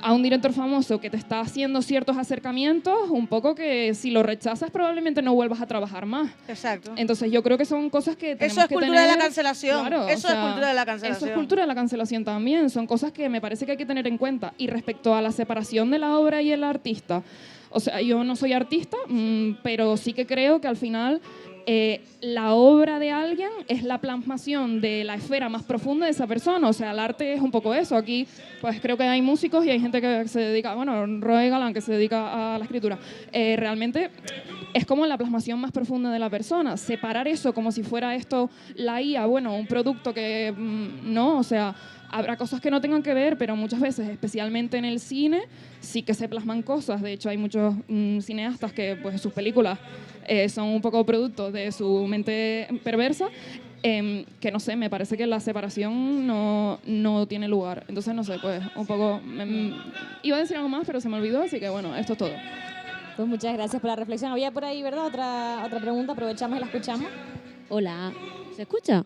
a un director famoso que te está haciendo ciertos acercamientos, un poco que si lo rechazas probablemente no vuelvas a trabajar más. Exacto. Entonces yo creo que son cosas que tenemos Eso es que cultura tener, de la cancelación. claro, Eso es cultura de la cancelación. Eso es cultura de la cancelación también. Son cosas que me parece que hay que tener en cuenta. Y respecto a la separación de la obra y el artista, o sea, yo no soy artista, pero sí que creo que al final la obra de alguien es la plasmación de la esfera más profunda de esa persona. O sea, el arte es un poco eso. Aquí, pues creo que hay músicos y hay gente que se dedica, bueno, Roy Galán, que se dedica a la escritura. Realmente es como la plasmación más profunda de la persona. Separar eso como si fuera esto la IA, bueno, un producto que no, o sea, habrá cosas que no tengan que ver, pero muchas veces, especialmente en el cine, sí que se plasman cosas. De hecho, hay muchos cineastas que pues, sus películas son un poco producto de su mente perversa, que no sé, me parece que la separación no tiene lugar. Entonces, no sé, pues un poco... iba a decir algo más, pero se me olvidó, así que bueno, esto es todo. Pues muchas gracias por la reflexión. Había por ahí, ¿verdad? Otra pregunta, aprovechamos y la escuchamos. Hola, ¿se escucha?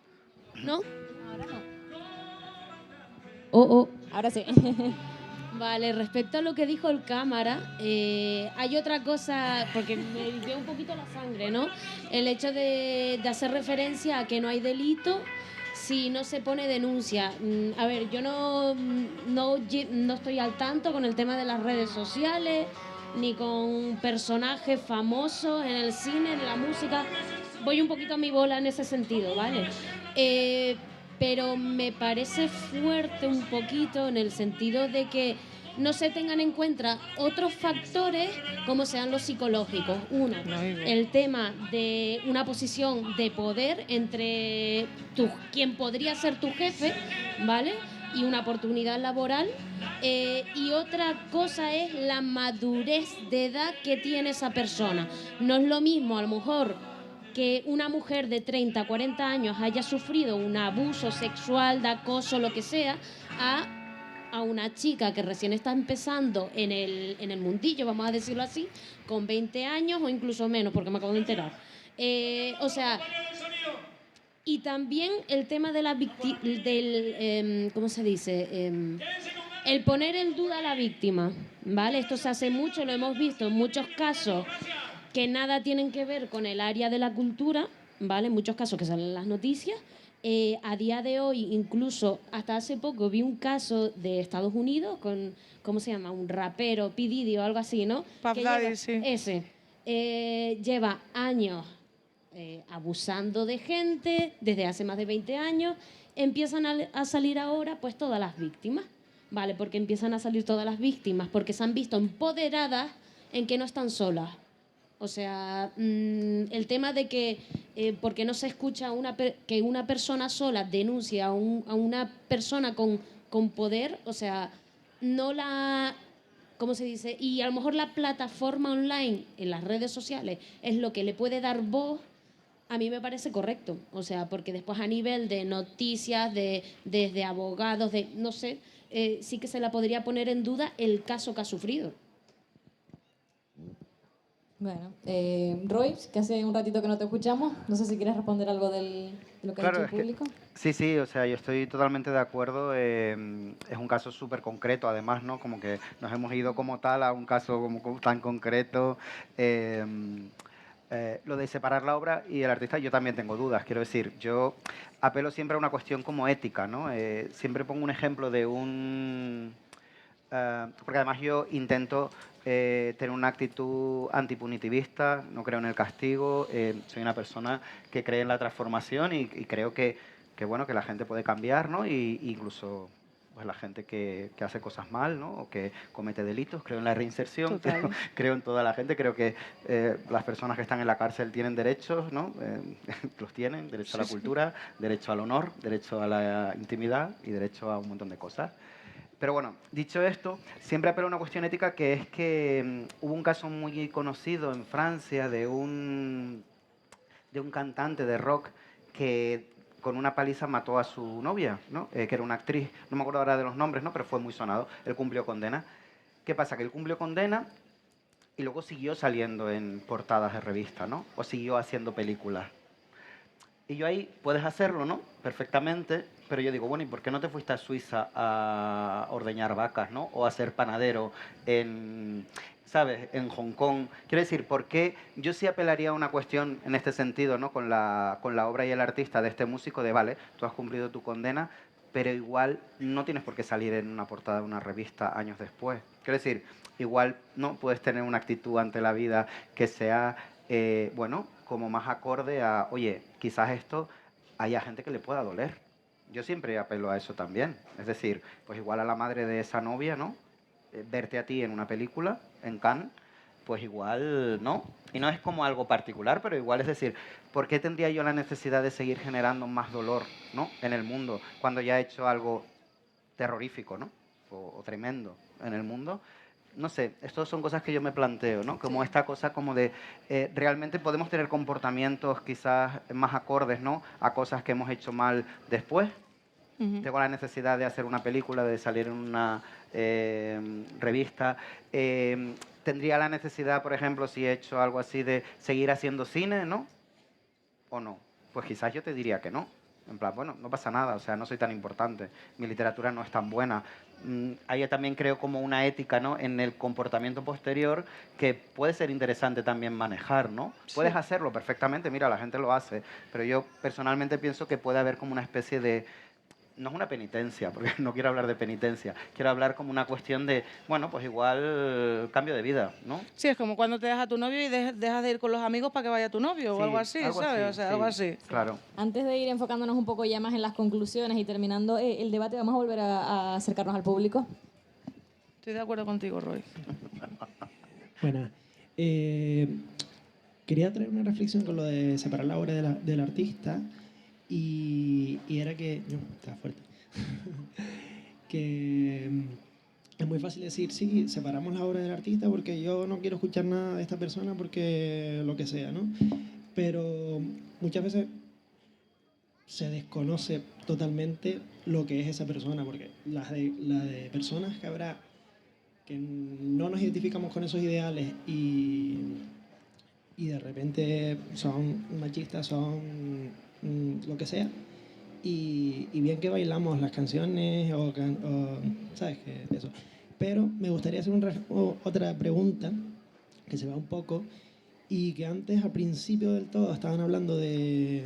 ¿No? Ahora no. Oh. Ahora sí. Vale, respecto a lo que dijo el cámara, hay otra cosa, porque me dio un poquito la sangre, ¿no? El hecho de hacer referencia a que no hay delito si no se pone denuncia. A ver, yo no estoy al tanto con el tema de las redes sociales, ni con personajes famosos en el cine, en la música. Voy un poquito a mi bola en ese sentido, ¿vale? Pero me parece fuerte un poquito en el sentido de que no se tengan en cuenta otros factores como sean los psicológicos. Uno, el tema de una posición de poder entre quien podría ser tu jefe, ¿vale? Y una oportunidad laboral. Y otra cosa es la madurez de edad que tiene esa persona. No es lo mismo, a lo mejor, que una mujer de 30, 40 años haya sufrido un abuso sexual, de acoso, lo que sea, a una chica que recién está empezando en el mundillo, vamos a decirlo así, con 20 años o incluso menos, porque me acabo de enterar. O sea, y también el tema de ¿cómo se dice? El poner en duda a la víctima, ¿vale? Esto se hace mucho, lo hemos visto en muchos casos que nada tienen que ver con el área de la cultura, ¿vale? En muchos casos que salen en las noticias. A día de hoy, incluso hasta hace poco, vi un caso de Estados Unidos con, ¿cómo se llama? Un rapero, P. Diddy o algo así, ¿no? Puff Daddy, sí. Ese. Lleva años abusando de gente, desde hace más de 20 años. Empiezan a salir ahora, pues, todas las víctimas, ¿vale? Porque empiezan a salir todas las víctimas, porque se han visto empoderadas en que no están solas. O sea, el tema de que, porque no se escucha que una persona sola denuncie a una persona con poder, o sea, no la... ¿Cómo se dice? Y a lo mejor la plataforma online, en las redes sociales, es lo que le puede dar voz, a mí me parece correcto. O sea, porque después a nivel de noticias, desde abogados, no sé, sí que se la podría poner en duda el caso que ha sufrido. Bueno, Roy, que hace un ratito que no te escuchamos, no sé si quieres responder algo de lo que ha dicho el público. Sí, sí, o sea, yo estoy totalmente de acuerdo. Es un caso súper concreto, además, ¿no? Como que nos hemos ido como tal a un caso como tan concreto. eh, lo de separar la obra y el artista, yo también tengo dudas. Quiero decir, yo apelo siempre a una cuestión como ética, ¿no? Siempre pongo un ejemplo de un... porque además yo intento tener una actitud antipunitivista, no creo en el castigo, soy una persona que cree en la transformación y creo que, bueno, que la gente puede cambiar, ¿no? Y incluso pues la gente que hace cosas mal, ¿no? O que comete delitos, creo en la reinserción, creo en toda la gente, creo que las personas que están en la cárcel tienen derechos, ¿no? Los tienen, derecho a la cultura, derecho al honor, derecho a la intimidad y derecho a un montón de cosas. Pero bueno, dicho esto, siempre apelo a una cuestión ética que es que hubo un caso muy conocido en Francia de un cantante de rock que con una paliza mató a su novia, ¿no? Que era una actriz, no me acuerdo ahora de los nombres, ¿no? Pero fue muy sonado. Él cumplió condena. ¿Qué pasa? Que él cumplió condena y luego siguió saliendo en portadas de revistas, ¿no? O siguió haciendo películas. Y yo ahí, puedes hacerlo, ¿no? Perfectamente, pero yo digo, bueno, ¿y por qué no te fuiste a Suiza a ordeñar vacas, ¿no? O a ser panadero en, ¿sabes? En Hong Kong. Quiero decir, ¿por qué? Yo sí apelaría a una cuestión en este sentido, ¿no? Con la obra y el artista de este músico de, vale, tú has cumplido tu condena, pero igual no tienes por qué salir en una portada de una revista años después. Quiero decir, igual no puedes tener una actitud ante la vida que sea, bueno, como más acorde a, oye, quizás esto haya gente que le pueda doler. Yo siempre apelo a eso también. Es decir, pues igual a la madre de esa novia, ¿no? Verte a ti en una película, en Cannes, pues igual, ¿no? Y no es como algo particular, pero igual es decir, ¿por qué tendría yo la necesidad de seguir generando más dolor, ¿no? En el mundo, cuando ya he hecho algo terrorífico, ¿no? O tremendo en el mundo. No sé, estas son cosas que yo me planteo, ¿no? Como esta cosa como de, realmente podemos tener comportamientos quizás más acordes, ¿no? A cosas que hemos hecho mal después. Tengo la necesidad de hacer una película, de salir en una revista. Tendría la necesidad, por ejemplo, si he hecho algo así, de seguir haciendo cine, ¿no? ¿O no? Pues quizás yo te diría que no. En plan, bueno, no pasa nada, o sea, no soy tan importante, mi literatura no es tan buena. Hay también creo como una ética, ¿no? En el comportamiento posterior que puede ser interesante también manejar, ¿no? Sí. Puedes hacerlo perfectamente, mira, la gente lo hace, pero yo personalmente pienso que puede haber como una especie de... No es una penitencia, porque no quiero hablar de penitencia, quiero hablar como una cuestión de, bueno, pues igual cambio de vida, ¿no? Sí, es como cuando te dejas a tu novio y dejas de ir con los amigos para que vaya tu novio, sí, o algo así, ¿sabes? Así, o sea, sí, algo así. Claro. Antes de ir enfocándonos un poco ya más en las conclusiones y terminando el debate, vamos a volver a acercarnos al público. Estoy de acuerdo contigo, Roy. Buenas. Quería traer una reflexión con lo de separar la obra del artista. Y era que... No, está fuerte. Que es muy fácil decir, sí, separamos la obra del artista porque yo no quiero escuchar nada de esta persona porque lo que sea, ¿no? Pero muchas veces se desconoce totalmente lo que es esa persona, porque la de personas que habrá que no nos identificamos con esos ideales y de repente son machistas, son lo que sea, y bien que bailamos las canciones o sabes que eso, pero me gustaría hacer otra pregunta que se va un poco, y que antes al principio del todo estaban hablando de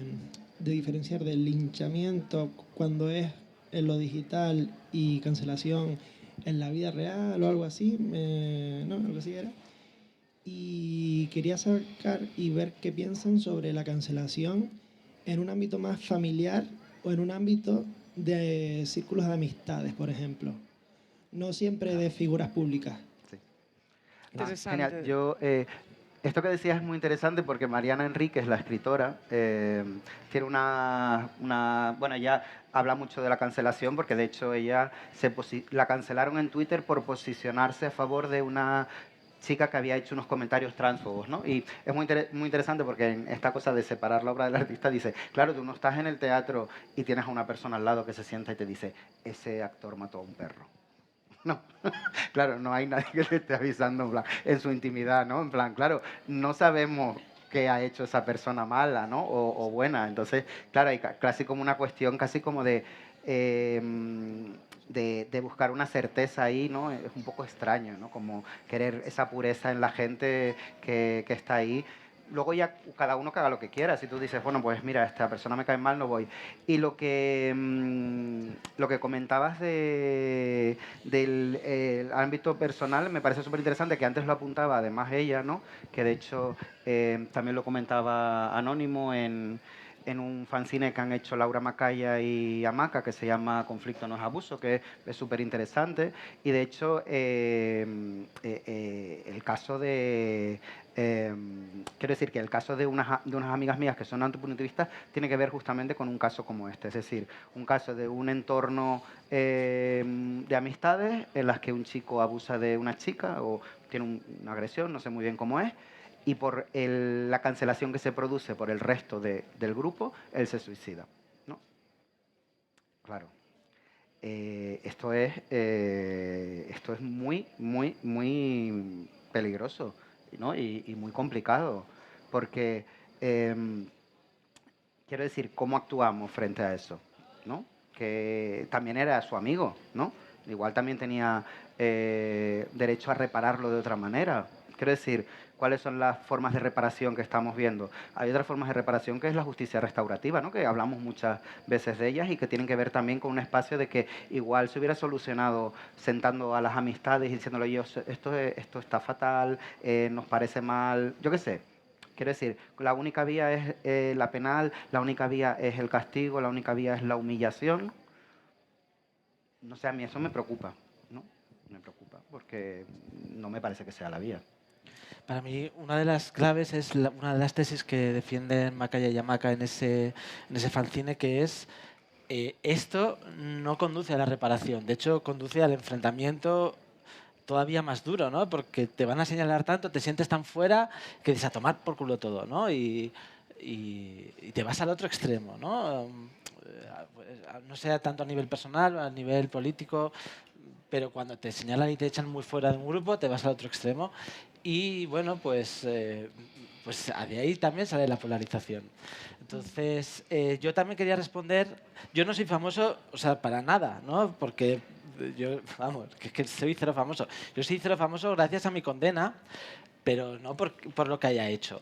diferenciar del linchamiento cuando es en lo digital y cancelación en la vida real o algo así, no, algo así era. Y quería sacar y ver qué piensan sobre la cancelación en un ámbito más familiar o en un ámbito de círculos de amistades, por ejemplo. No siempre de figuras públicas. Sí. Genial. Yo, esto que decías es muy interesante porque Mariana Enríquez, la escritora, tiene bueno, ella habla mucho de la cancelación porque de hecho ella la cancelaron en Twitter por posicionarse a favor de una chica que había hecho unos comentarios transfobos, ¿no? Y es muy interesante porque en esta cosa de separar la obra del artista dice, claro, tú no estás en el teatro y tienes a una persona al lado que se sienta y te dice, ese actor mató a un perro. No, claro, no hay nadie que le esté avisando en su intimidad, ¿no? En plan, claro, no sabemos qué ha hecho esa persona mala, ¿no? O buena. Entonces, claro, hay casi como una cuestión casi como de buscar una certeza ahí, ¿no? Es un poco extraño, ¿no? Como querer esa pureza en la gente que está ahí. Luego ya cada uno que haga lo que quiera. Si tú dices, bueno, pues mira, esta persona me cae mal, no voy. Y lo que comentabas del el ámbito personal me parece súper interesante, que antes lo apuntaba además ella, ¿no? Que de hecho también lo comentaba Anónimo en un fanzine que han hecho Laura Macaya y Amaca, que se llama Conflicto no es abuso, que es súper interesante. Y de hecho, el caso de... quiero decir que el caso de unas amigas mías que son antipunitivistas tiene que ver justamente con un caso como este, es decir, un caso de un entorno de amistades en las que un chico abusa de una chica o tiene una agresión, no sé muy bien cómo es, y por la cancelación que se produce por el resto del grupo, él se suicida, ¿no? Claro. Esto es muy, muy, muy peligroso, ¿no? Y muy complicado, porque quiero decir, ¿cómo actuamos frente a eso? ¿No? Que también era su amigo, ¿no? Igual también tenía derecho a repararlo de otra manera. Quiero decir, ¿cuáles son las formas de reparación que estamos viendo? Hay otras formas de reparación que es la justicia restaurativa, ¿no? Que hablamos muchas veces de ellas y que tienen que ver también con un espacio de que igual se hubiera solucionado sentando a las amistades y diciéndole, esto está fatal, nos parece mal, yo qué sé. Quiero decir, la única vía es la penal, la única vía es el castigo, la única vía es la humillación. No sé, a mí eso me preocupa, ¿no? Me preocupa porque no me parece que sea la vía. Para mí, una de las claves es una de las tesis que defienden Macaya y Amaca en ese fanzine, que es esto no conduce a la reparación, de hecho conduce al enfrentamiento todavía más duro, ¿no? Porque te van a señalar tanto, te sientes tan fuera que dices a tomar por culo todo, ¿no? Y te vas al otro extremo, ¿no? No sea tanto a nivel personal, a nivel político, pero cuando te señalan y te echan muy fuera de un grupo, te vas al otro extremo. Y bueno, pues de ahí también sale la polarización. Entonces, yo también quería responder, yo no soy famoso, o sea, para nada, ¿no? Porque yo, vamos, que soy cero famoso. Yo soy cero famoso gracias a mi condena, pero no por lo que haya hecho.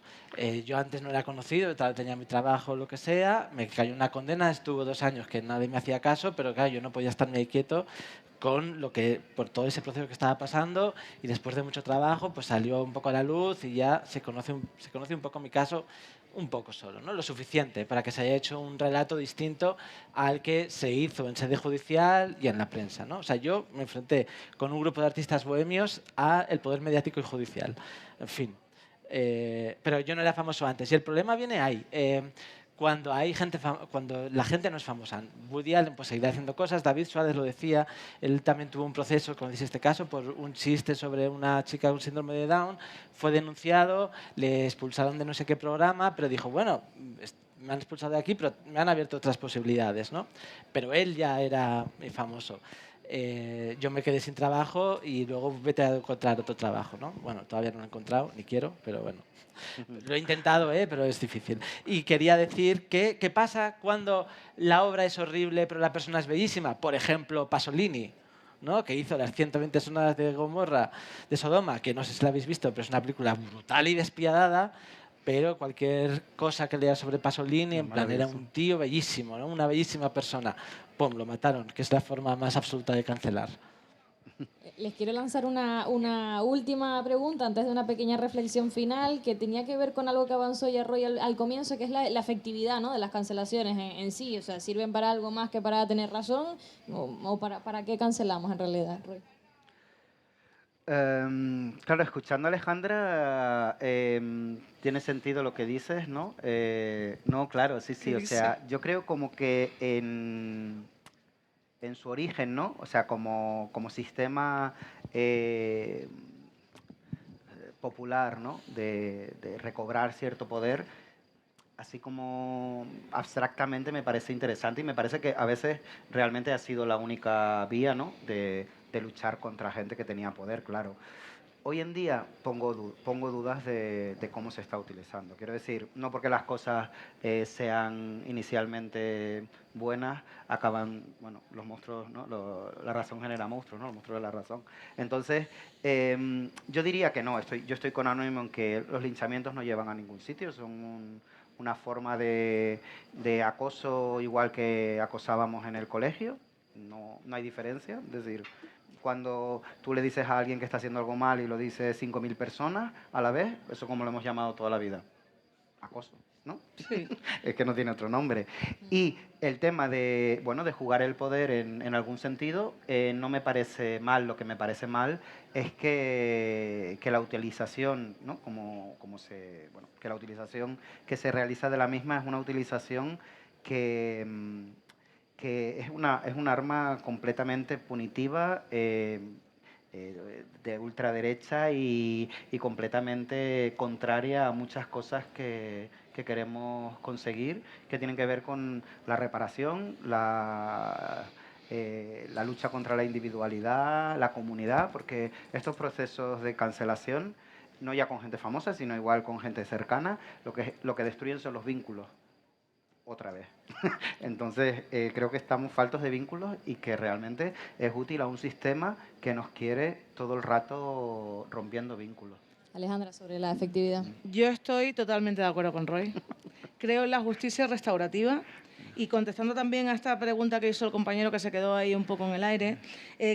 Yo antes no era conocido, tenía mi trabajo, lo que sea, me cayó una condena, estuvo 2 años que nadie me hacía caso, pero claro, yo no podía estarme ahí quieto por todo ese proceso que estaba pasando, y después de mucho trabajo pues salió un poco a la luz y ya se conoce un poco mi caso, un poco solo, ¿no? Lo suficiente para que se haya hecho un relato distinto al que se hizo en sede judicial y en la prensa, ¿no? O sea, yo me enfrenté con un grupo de artistas bohemios al poder mediático y judicial. En fin. Pero yo no era famoso antes. Y el problema viene ahí. Cuando la gente no es famosa. Woody Allen pues seguirá haciendo cosas. David Suárez lo decía. Él también tuvo un proceso, como dice este caso, por un chiste sobre una chica con síndrome de Down. Fue denunciado, le expulsaron de no sé qué programa, pero dijo, bueno, me han expulsado de aquí, pero me han abierto otras posibilidades, ¿no? Pero él ya era famoso. Yo me quedé sin trabajo y luego vete a encontrar otro trabajo, ¿no? Bueno, todavía no lo he encontrado, ni quiero, pero bueno. Lo he intentado, pero es difícil. Y quería decir que, ¿qué pasa cuando la obra es horrible pero la persona es bellísima? Por ejemplo, Pasolini, ¿no? Que hizo las 120 sonadas de Gomorra, de Sodoma, que no sé si la habéis visto, pero es una película brutal y despiadada. Pero cualquier cosa que leas sobre Pasolini, en plan, era un tío bellísimo, ¿no? Una bellísima persona. ¡Pum! Lo mataron, que es la forma más absoluta de cancelar. Les quiero lanzar una última pregunta antes de una pequeña reflexión final que tenía que ver con algo que avanzó ya Roy al comienzo, que es la efectividad, ¿no? De las cancelaciones en sí. O sea, ¿sirven para algo más que para tener razón? ¿O para qué cancelamos en realidad, Roy? Claro, escuchando a Alejandra, tiene sentido lo que dices, ¿no? No, claro, sí. O sea, yo creo como que en su origen, ¿no? O sea, como sistema popular, ¿no? De recobrar cierto poder, así como abstractamente me parece interesante y me parece que a veces realmente ha sido la única vía, ¿no? De luchar contra gente que tenía poder, claro. Hoy en día pongo dudas de cómo se está utilizando. Quiero decir, no porque las cosas sean inicialmente buenas, acaban, bueno, los monstruos, ¿no? La razón genera monstruos, ¿no? Los monstruos de la razón. Entonces, yo diría que no, yo estoy con Anónimo en que los linchamientos no llevan a ningún sitio, son una forma de acoso igual que acosábamos en el colegio, no hay diferencia, es decir, cuando tú le dices a alguien que está haciendo algo mal y lo dice 5.000 personas a la vez, eso como lo hemos llamado toda la vida, acoso, ¿no? Sí. Es que no tiene otro nombre. Y el tema de, bueno, de jugar el poder en algún sentido, no me parece mal. Lo que me parece mal es que la utilización, ¿no? Que la utilización que se realiza de la misma es una utilización que es un arma completamente punitiva, de ultraderecha y completamente contraria a muchas cosas que queremos conseguir, que tienen que ver con la reparación, la lucha contra la individualidad, la comunidad, porque estos procesos de cancelación, no ya con gente famosa, sino igual con gente cercana, lo que destruyen son los vínculos. Otra vez. Entonces, creo que estamos faltos de vínculos y que realmente es útil a un sistema que nos quiere todo el rato rompiendo vínculos. Alejandra, sobre la efectividad. Yo estoy totalmente de acuerdo con Roy. Creo en la justicia restaurativa. Y contestando también a esta pregunta que hizo el compañero que se quedó ahí un poco en el aire,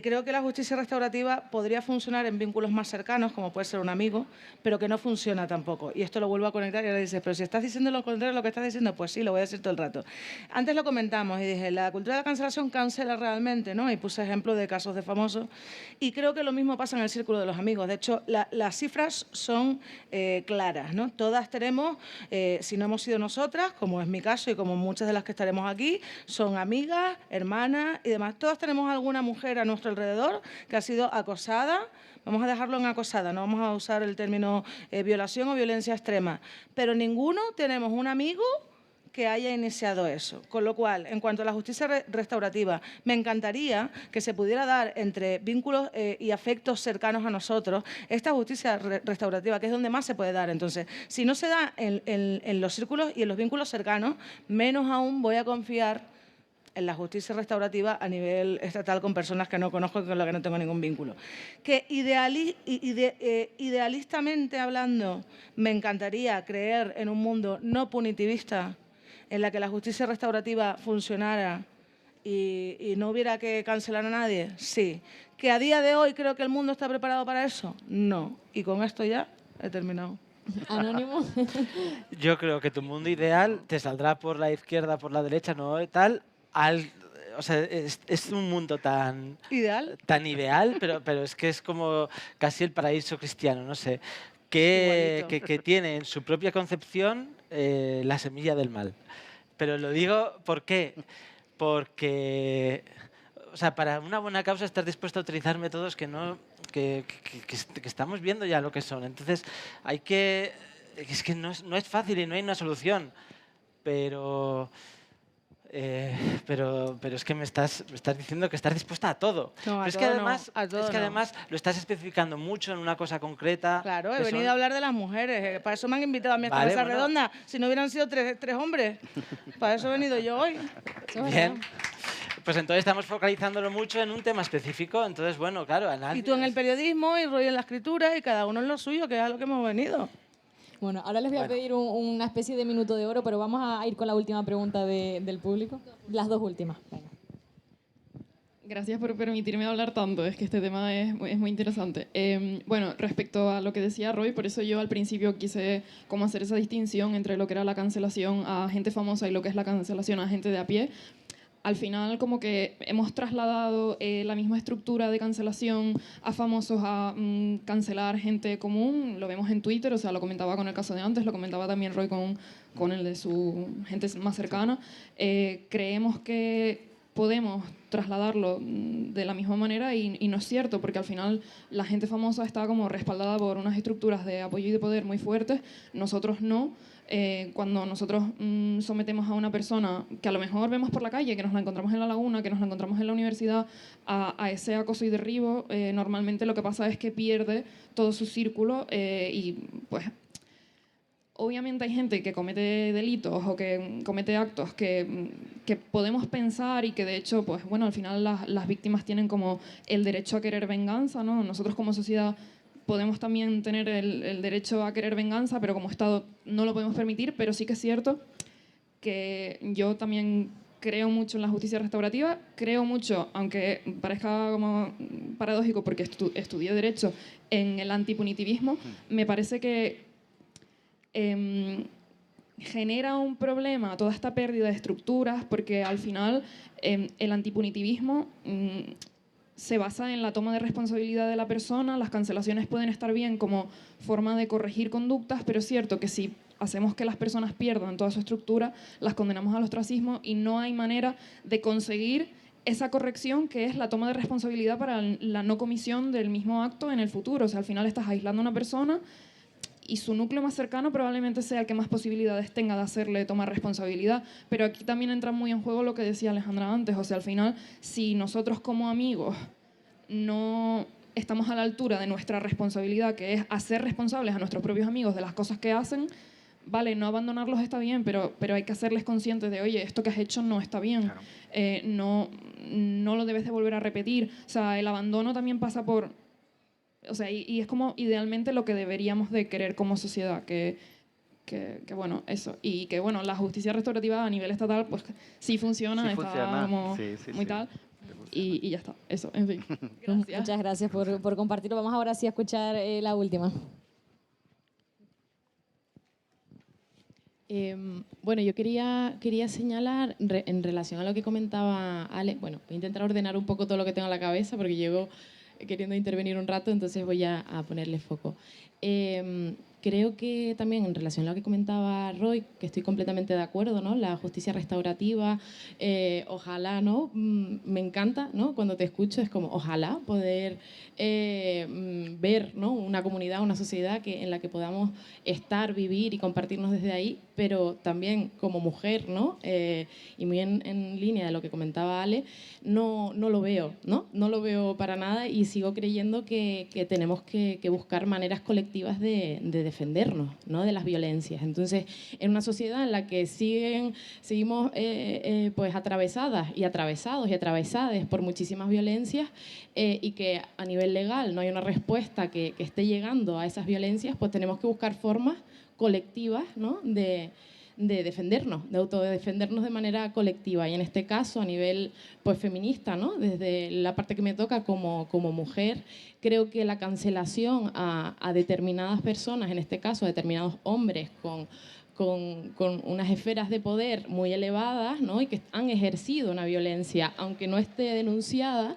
creo que la justicia restaurativa podría funcionar en vínculos más cercanos, como puede ser un amigo, pero que no funciona tampoco. Y esto lo vuelvo a conectar y ahora dices, pero si estás diciendo lo contrario de lo que estás diciendo, pues sí, lo voy a decir todo el rato. Antes lo comentamos y dije, la cultura de la cancelación cancela realmente, ¿no? Y puse ejemplos de casos de famosos. Y creo que lo mismo pasa en el círculo de los amigos. De hecho, las cifras son claras, ¿no? Todas tenemos, si no hemos sido nosotras, como es mi caso y como muchas de las que estaremos aquí, son amigas, hermanas y demás. Todas tenemos alguna mujer a nuestro alrededor que ha sido acosada. Vamos a dejarlo en acosada, no vamos a usar el término violación o violencia extrema. Pero ninguno tenemos un amigo que haya iniciado eso. Con lo cual, en cuanto a la justicia restaurativa, me encantaría que se pudiera dar entre vínculos y afectos cercanos a nosotros esta justicia restaurativa, que es donde más se puede dar. Entonces, si no se da en los círculos y en los vínculos cercanos, menos aún voy a confiar en la justicia restaurativa a nivel estatal con personas que no conozco y con las que no tengo ningún vínculo. Que idealistamente hablando, me encantaría creer en un mundo no punitivista, en la que la justicia restaurativa funcionara y no hubiera que cancelar a nadie, sí. ¿Que a día de hoy creo que el mundo está preparado para eso? No. Y con esto ya he terminado. Anónimo. Yo creo que tu mundo ideal te saldrá por la izquierda, por la derecha, no tal, o sea, es un mundo tan ideal, pero es que es como casi el paraíso cristiano, no sé, que tiene en su propia concepción la semilla del mal. Pero lo digo, ¿por qué? Porque, o sea, para una buena causa estás dispuesto a utilizar métodos que estamos viendo ya lo que son. Entonces, es que no es fácil y no hay una solución. Pero es que me estás diciendo que estás dispuesta a todo. No, pero es que además lo estás especificando mucho en una cosa concreta. Claro, he venido a hablar de las mujeres. Para eso me han invitado a mi mesa redonda. Si no hubieran sido tres hombres. Para eso he venido yo hoy. Bien. Pues entonces estamos focalizándolo mucho en un tema específico. Entonces, bueno, claro, y tú en el periodismo y Roy en la escritura y cada uno en lo suyo, que es a lo que hemos venido. Bueno, ahora les voy a pedir una especie de minuto de oro, pero vamos a ir con la última pregunta del público. Las dos últimas. Venga. Gracias por permitirme hablar tanto, es que este tema es muy interesante. Bueno, respecto a lo que decía Roy, por eso yo al principio quise como hacer esa distinción entre lo que era la cancelación a gente famosa y lo que es la cancelación a gente de a pie. Al final como que hemos trasladado la misma estructura de cancelación a famosos a cancelar gente común. Lo vemos en Twitter, o sea, lo comentaba con el caso de antes, lo comentaba también Roy con el de su gente más cercana. Creemos que podemos trasladarlo de la misma manera y no es cierto, porque al final la gente famosa está como respaldada por unas estructuras de apoyo y de poder muy fuertes, nosotros no. Cuando nosotros sometemos a una persona que a lo mejor vemos por la calle, que nos la encontramos en la laguna, que nos la encontramos en la universidad, a ese acoso y derribo, normalmente lo que pasa es que pierde todo su círculo y pues obviamente hay gente que comete delitos o que comete actos que podemos pensar y que de hecho, pues bueno, al final las víctimas tienen como el derecho a querer venganza, ¿no? Nosotros como sociedad podemos también tener el derecho a querer venganza, pero como Estado no lo podemos permitir, pero sí que es cierto que yo también creo mucho en la justicia restaurativa, creo mucho, aunque parezca como paradójico porque estudié Derecho, en el antipunitivismo. Me parece que genera un problema toda esta pérdida de estructuras porque al final el antipunitivismo se basa en la toma de responsabilidad de la persona. Las cancelaciones pueden estar bien como forma de corregir conductas, pero es cierto que si hacemos que las personas pierdan toda su estructura, las condenamos al ostracismo y no hay manera de conseguir esa corrección que es la toma de responsabilidad para la no comisión del mismo acto en el futuro. O sea, al final estás aislando a una persona y su núcleo más cercano probablemente sea el que más posibilidades tenga de hacerle tomar responsabilidad. Pero aquí también entra muy en juego lo que decía Alejandra antes. O sea, al final, si nosotros como amigos no estamos a la altura de nuestra responsabilidad, que es hacer responsables a nuestros propios amigos de las cosas que hacen, vale, no abandonarlos está bien, pero hay que hacerles conscientes de, oye, esto que has hecho no está bien, claro. No lo debes de volver a repetir. O sea, el abandono también pasa por... O sea, y es como idealmente lo que deberíamos de querer como sociedad, que bueno, eso. Y que, bueno, la justicia restaurativa a nivel estatal, pues sí funciona, sí está como muy tal. Y ya está, eso, en fin. Gracias. Muchas gracias por compartirlo. Vamos ahora sí a escuchar la última. Bueno, yo quería señalar en relación a lo que comentaba Ale, bueno, voy a intentar ordenar un poco todo lo que tengo en la cabeza porque llego queriendo intervenir un rato, entonces voy a ponerle foco. Creo que también en relación a lo que comentaba Roy, que estoy completamente de acuerdo, ¿no? La justicia restaurativa, ojalá, ¿no? Me encanta, ¿no? Cuando te escucho es como, ojalá poder ver, ¿no? Una comunidad, una sociedad en la que podamos estar, vivir y compartirnos desde ahí, pero también como mujer, ¿no? Y muy en línea de lo que comentaba Ale, no lo veo, ¿no? No lo veo para nada y sigo creyendo que tenemos que buscar maneras colectivas de defendernos, ¿no? De las violencias. Entonces, en una sociedad en la que seguimos pues atravesadas y atravesados y atravesadas por muchísimas violencias y que a nivel legal no hay una respuesta que esté llegando a esas violencias, pues tenemos que buscar formas colectivas, ¿no? de defendernos, de autodefendernos de manera colectiva. Y en este caso, a nivel pues, feminista, ¿no? Desde la parte que me toca como mujer, creo que la cancelación a determinadas personas, en este caso a determinados hombres con unas esferas de poder muy elevadas, ¿no? Y que han ejercido una violencia, aunque no esté denunciada,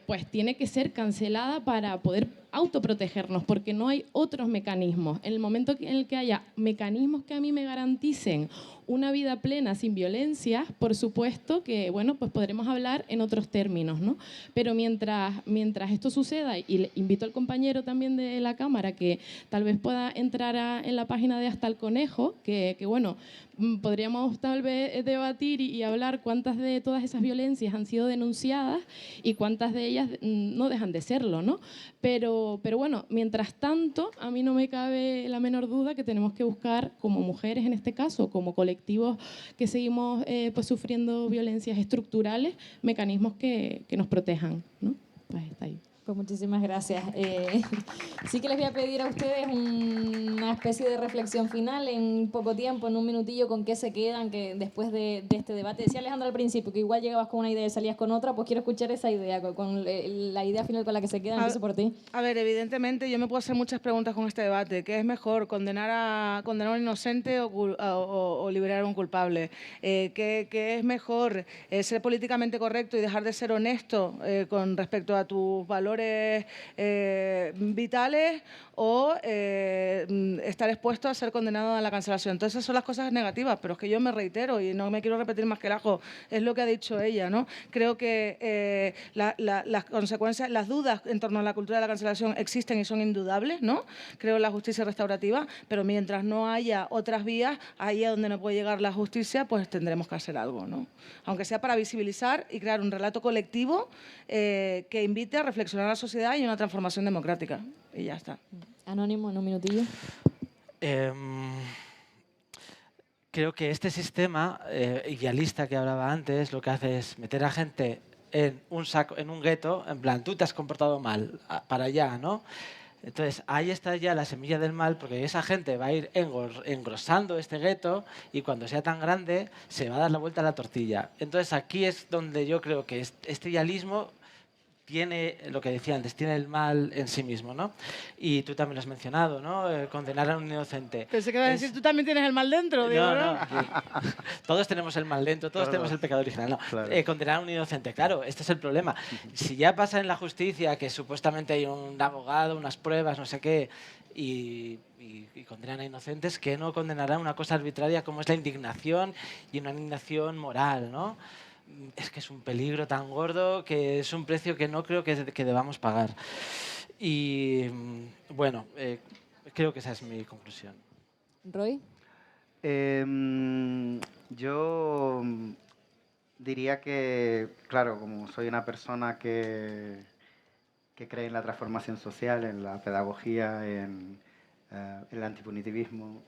pues tiene que ser cancelada para poder autoprotegernos, porque no hay otros mecanismos. En el momento en el que haya mecanismos que a mí me garanticen una vida plena sin violencia, por supuesto que, bueno, pues podremos hablar en otros términos, ¿no? Pero mientras esto suceda, y le invito al compañero también de la Cámara que tal vez pueda entrar en la página de Hasta el Conejo, que bueno, podríamos tal vez debatir y hablar cuántas de todas esas violencias han sido denunciadas y cuántas de ellas no dejan de serlo, ¿no? Pero bueno, mientras tanto, a mí no me cabe la menor duda que tenemos que buscar, como mujeres en este caso, como colectivos que seguimos pues sufriendo violencias estructurales, mecanismos que nos protejan, ¿no? Pues está ahí. Pues muchísimas gracias. Sí que les voy a pedir a ustedes una especie de reflexión final en poco tiempo, en un minutillo, con qué se quedan que después de este debate. Decía Alejandra al principio que igual llegabas con una idea y salías con otra, pues quiero escuchar esa idea, con la idea final con la que se quedan. Empiezo por ti. A ver, evidentemente yo me puedo hacer muchas preguntas con este debate. ¿Qué es mejor, condenar a un inocente o liberar a un culpable? ¿Qué es mejor, ser políticamente correcto y dejar de ser honesto con respecto a tus valores vitales o estar expuesto a ser condenado a la cancelación. Entonces, esas son las cosas negativas, pero es que yo me reitero y no me quiero repetir más que el ajo, es lo que ha dicho ella, ¿no? Creo que las consecuencias, las dudas en torno a la cultura de la cancelación existen y son indudables, ¿no? Creo en la justicia restaurativa, pero mientras no haya otras vías, ahí a donde no puede llegar la justicia, pues tendremos que hacer algo, ¿no? Aunque sea para visibilizar y crear un relato colectivo que invite a reflexionar a la sociedad y una transformación democrática. Y ya está. Anónimo, en un minutillo. Creo que este sistema idealista que hablaba antes lo que hace es meter a gente en un saco, en un gueto, en plan, tú te has comportado mal, para allá, ¿no? Entonces, ahí está ya la semilla del mal, porque esa gente va a ir engrosando este gueto y cuando sea tan grande se va a dar la vuelta a la tortilla. Entonces, aquí es donde yo creo que este idealismo tiene, lo que decía antes, tiene el mal en sí mismo, ¿no? Y tú también lo has mencionado, ¿no? Condenar a un inocente. Pensé que iba a decir, tú también tienes el mal dentro, digo, ¿no? Todos tenemos el mal dentro, todos tenemos el pecado original, ¿no? Claro. Condenar a un inocente, claro, este es el problema. Si ya pasa en la justicia que supuestamente hay un abogado, unas pruebas, no sé qué, y condenan a inocentes, ¿qué no condenarán una cosa arbitraria como es la indignación y una indignación moral, ¿no? Es que es un peligro tan gordo que es un precio que no creo que debamos pagar. Y bueno, creo que esa es mi conclusión. Roy. Yo diría que, claro, como soy una persona que cree en la transformación social, en la pedagogía, en el antipunitivismo,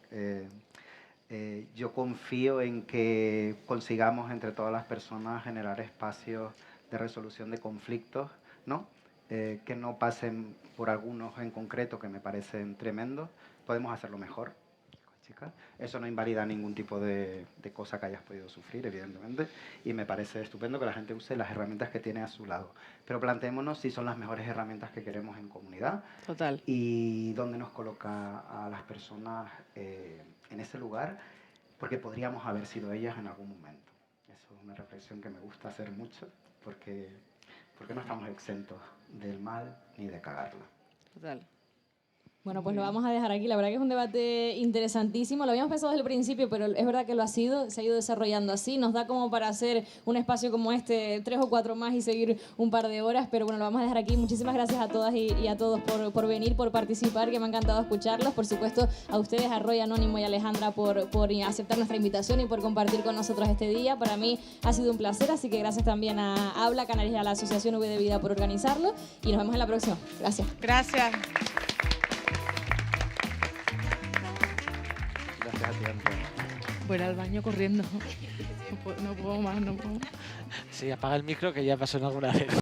yo confío en que consigamos entre todas las personas generar espacios de resolución de conflictos, ¿no? Que no pasen por algunos en concreto que me parecen tremendos. Podemos hacerlo mejor, chicas. Eso no invalida ningún tipo de cosa que hayas podido sufrir, evidentemente, y me parece estupendo que la gente use las herramientas que tiene a su lado. Pero planteémonos si son las mejores herramientas que queremos en comunidad. Total. Y dónde nos coloca a las personas en ese lugar, porque podríamos haber sido ellas en algún momento. Eso es una reflexión que me gusta hacer mucho, porque no estamos exentos del mal ni de cagarla. Total. Bueno, pues lo vamos a dejar aquí. La verdad que es un debate interesantísimo. Lo habíamos pensado desde el principio, pero es verdad que se ha ido desarrollando así. Nos da como para hacer un espacio como este, 3 o 4 más y seguir un par de horas. Pero bueno, lo vamos a dejar aquí. Muchísimas gracias a todas y a todos por venir, por participar, que me ha encantado escucharlos. Por supuesto, a ustedes, a Roy, Anónimo y Alejandra, por aceptar nuestra invitación y por compartir con nosotros este día. Para mí ha sido un placer, así que gracias también a Habla Canarias y a la Asociación V de Vida por organizarlo. Y nos vemos en la próxima. Gracias. Gracias. Voy al baño corriendo. No puedo más, no puedo más. Sí, apaga el micro que ya pasó en alguna vez.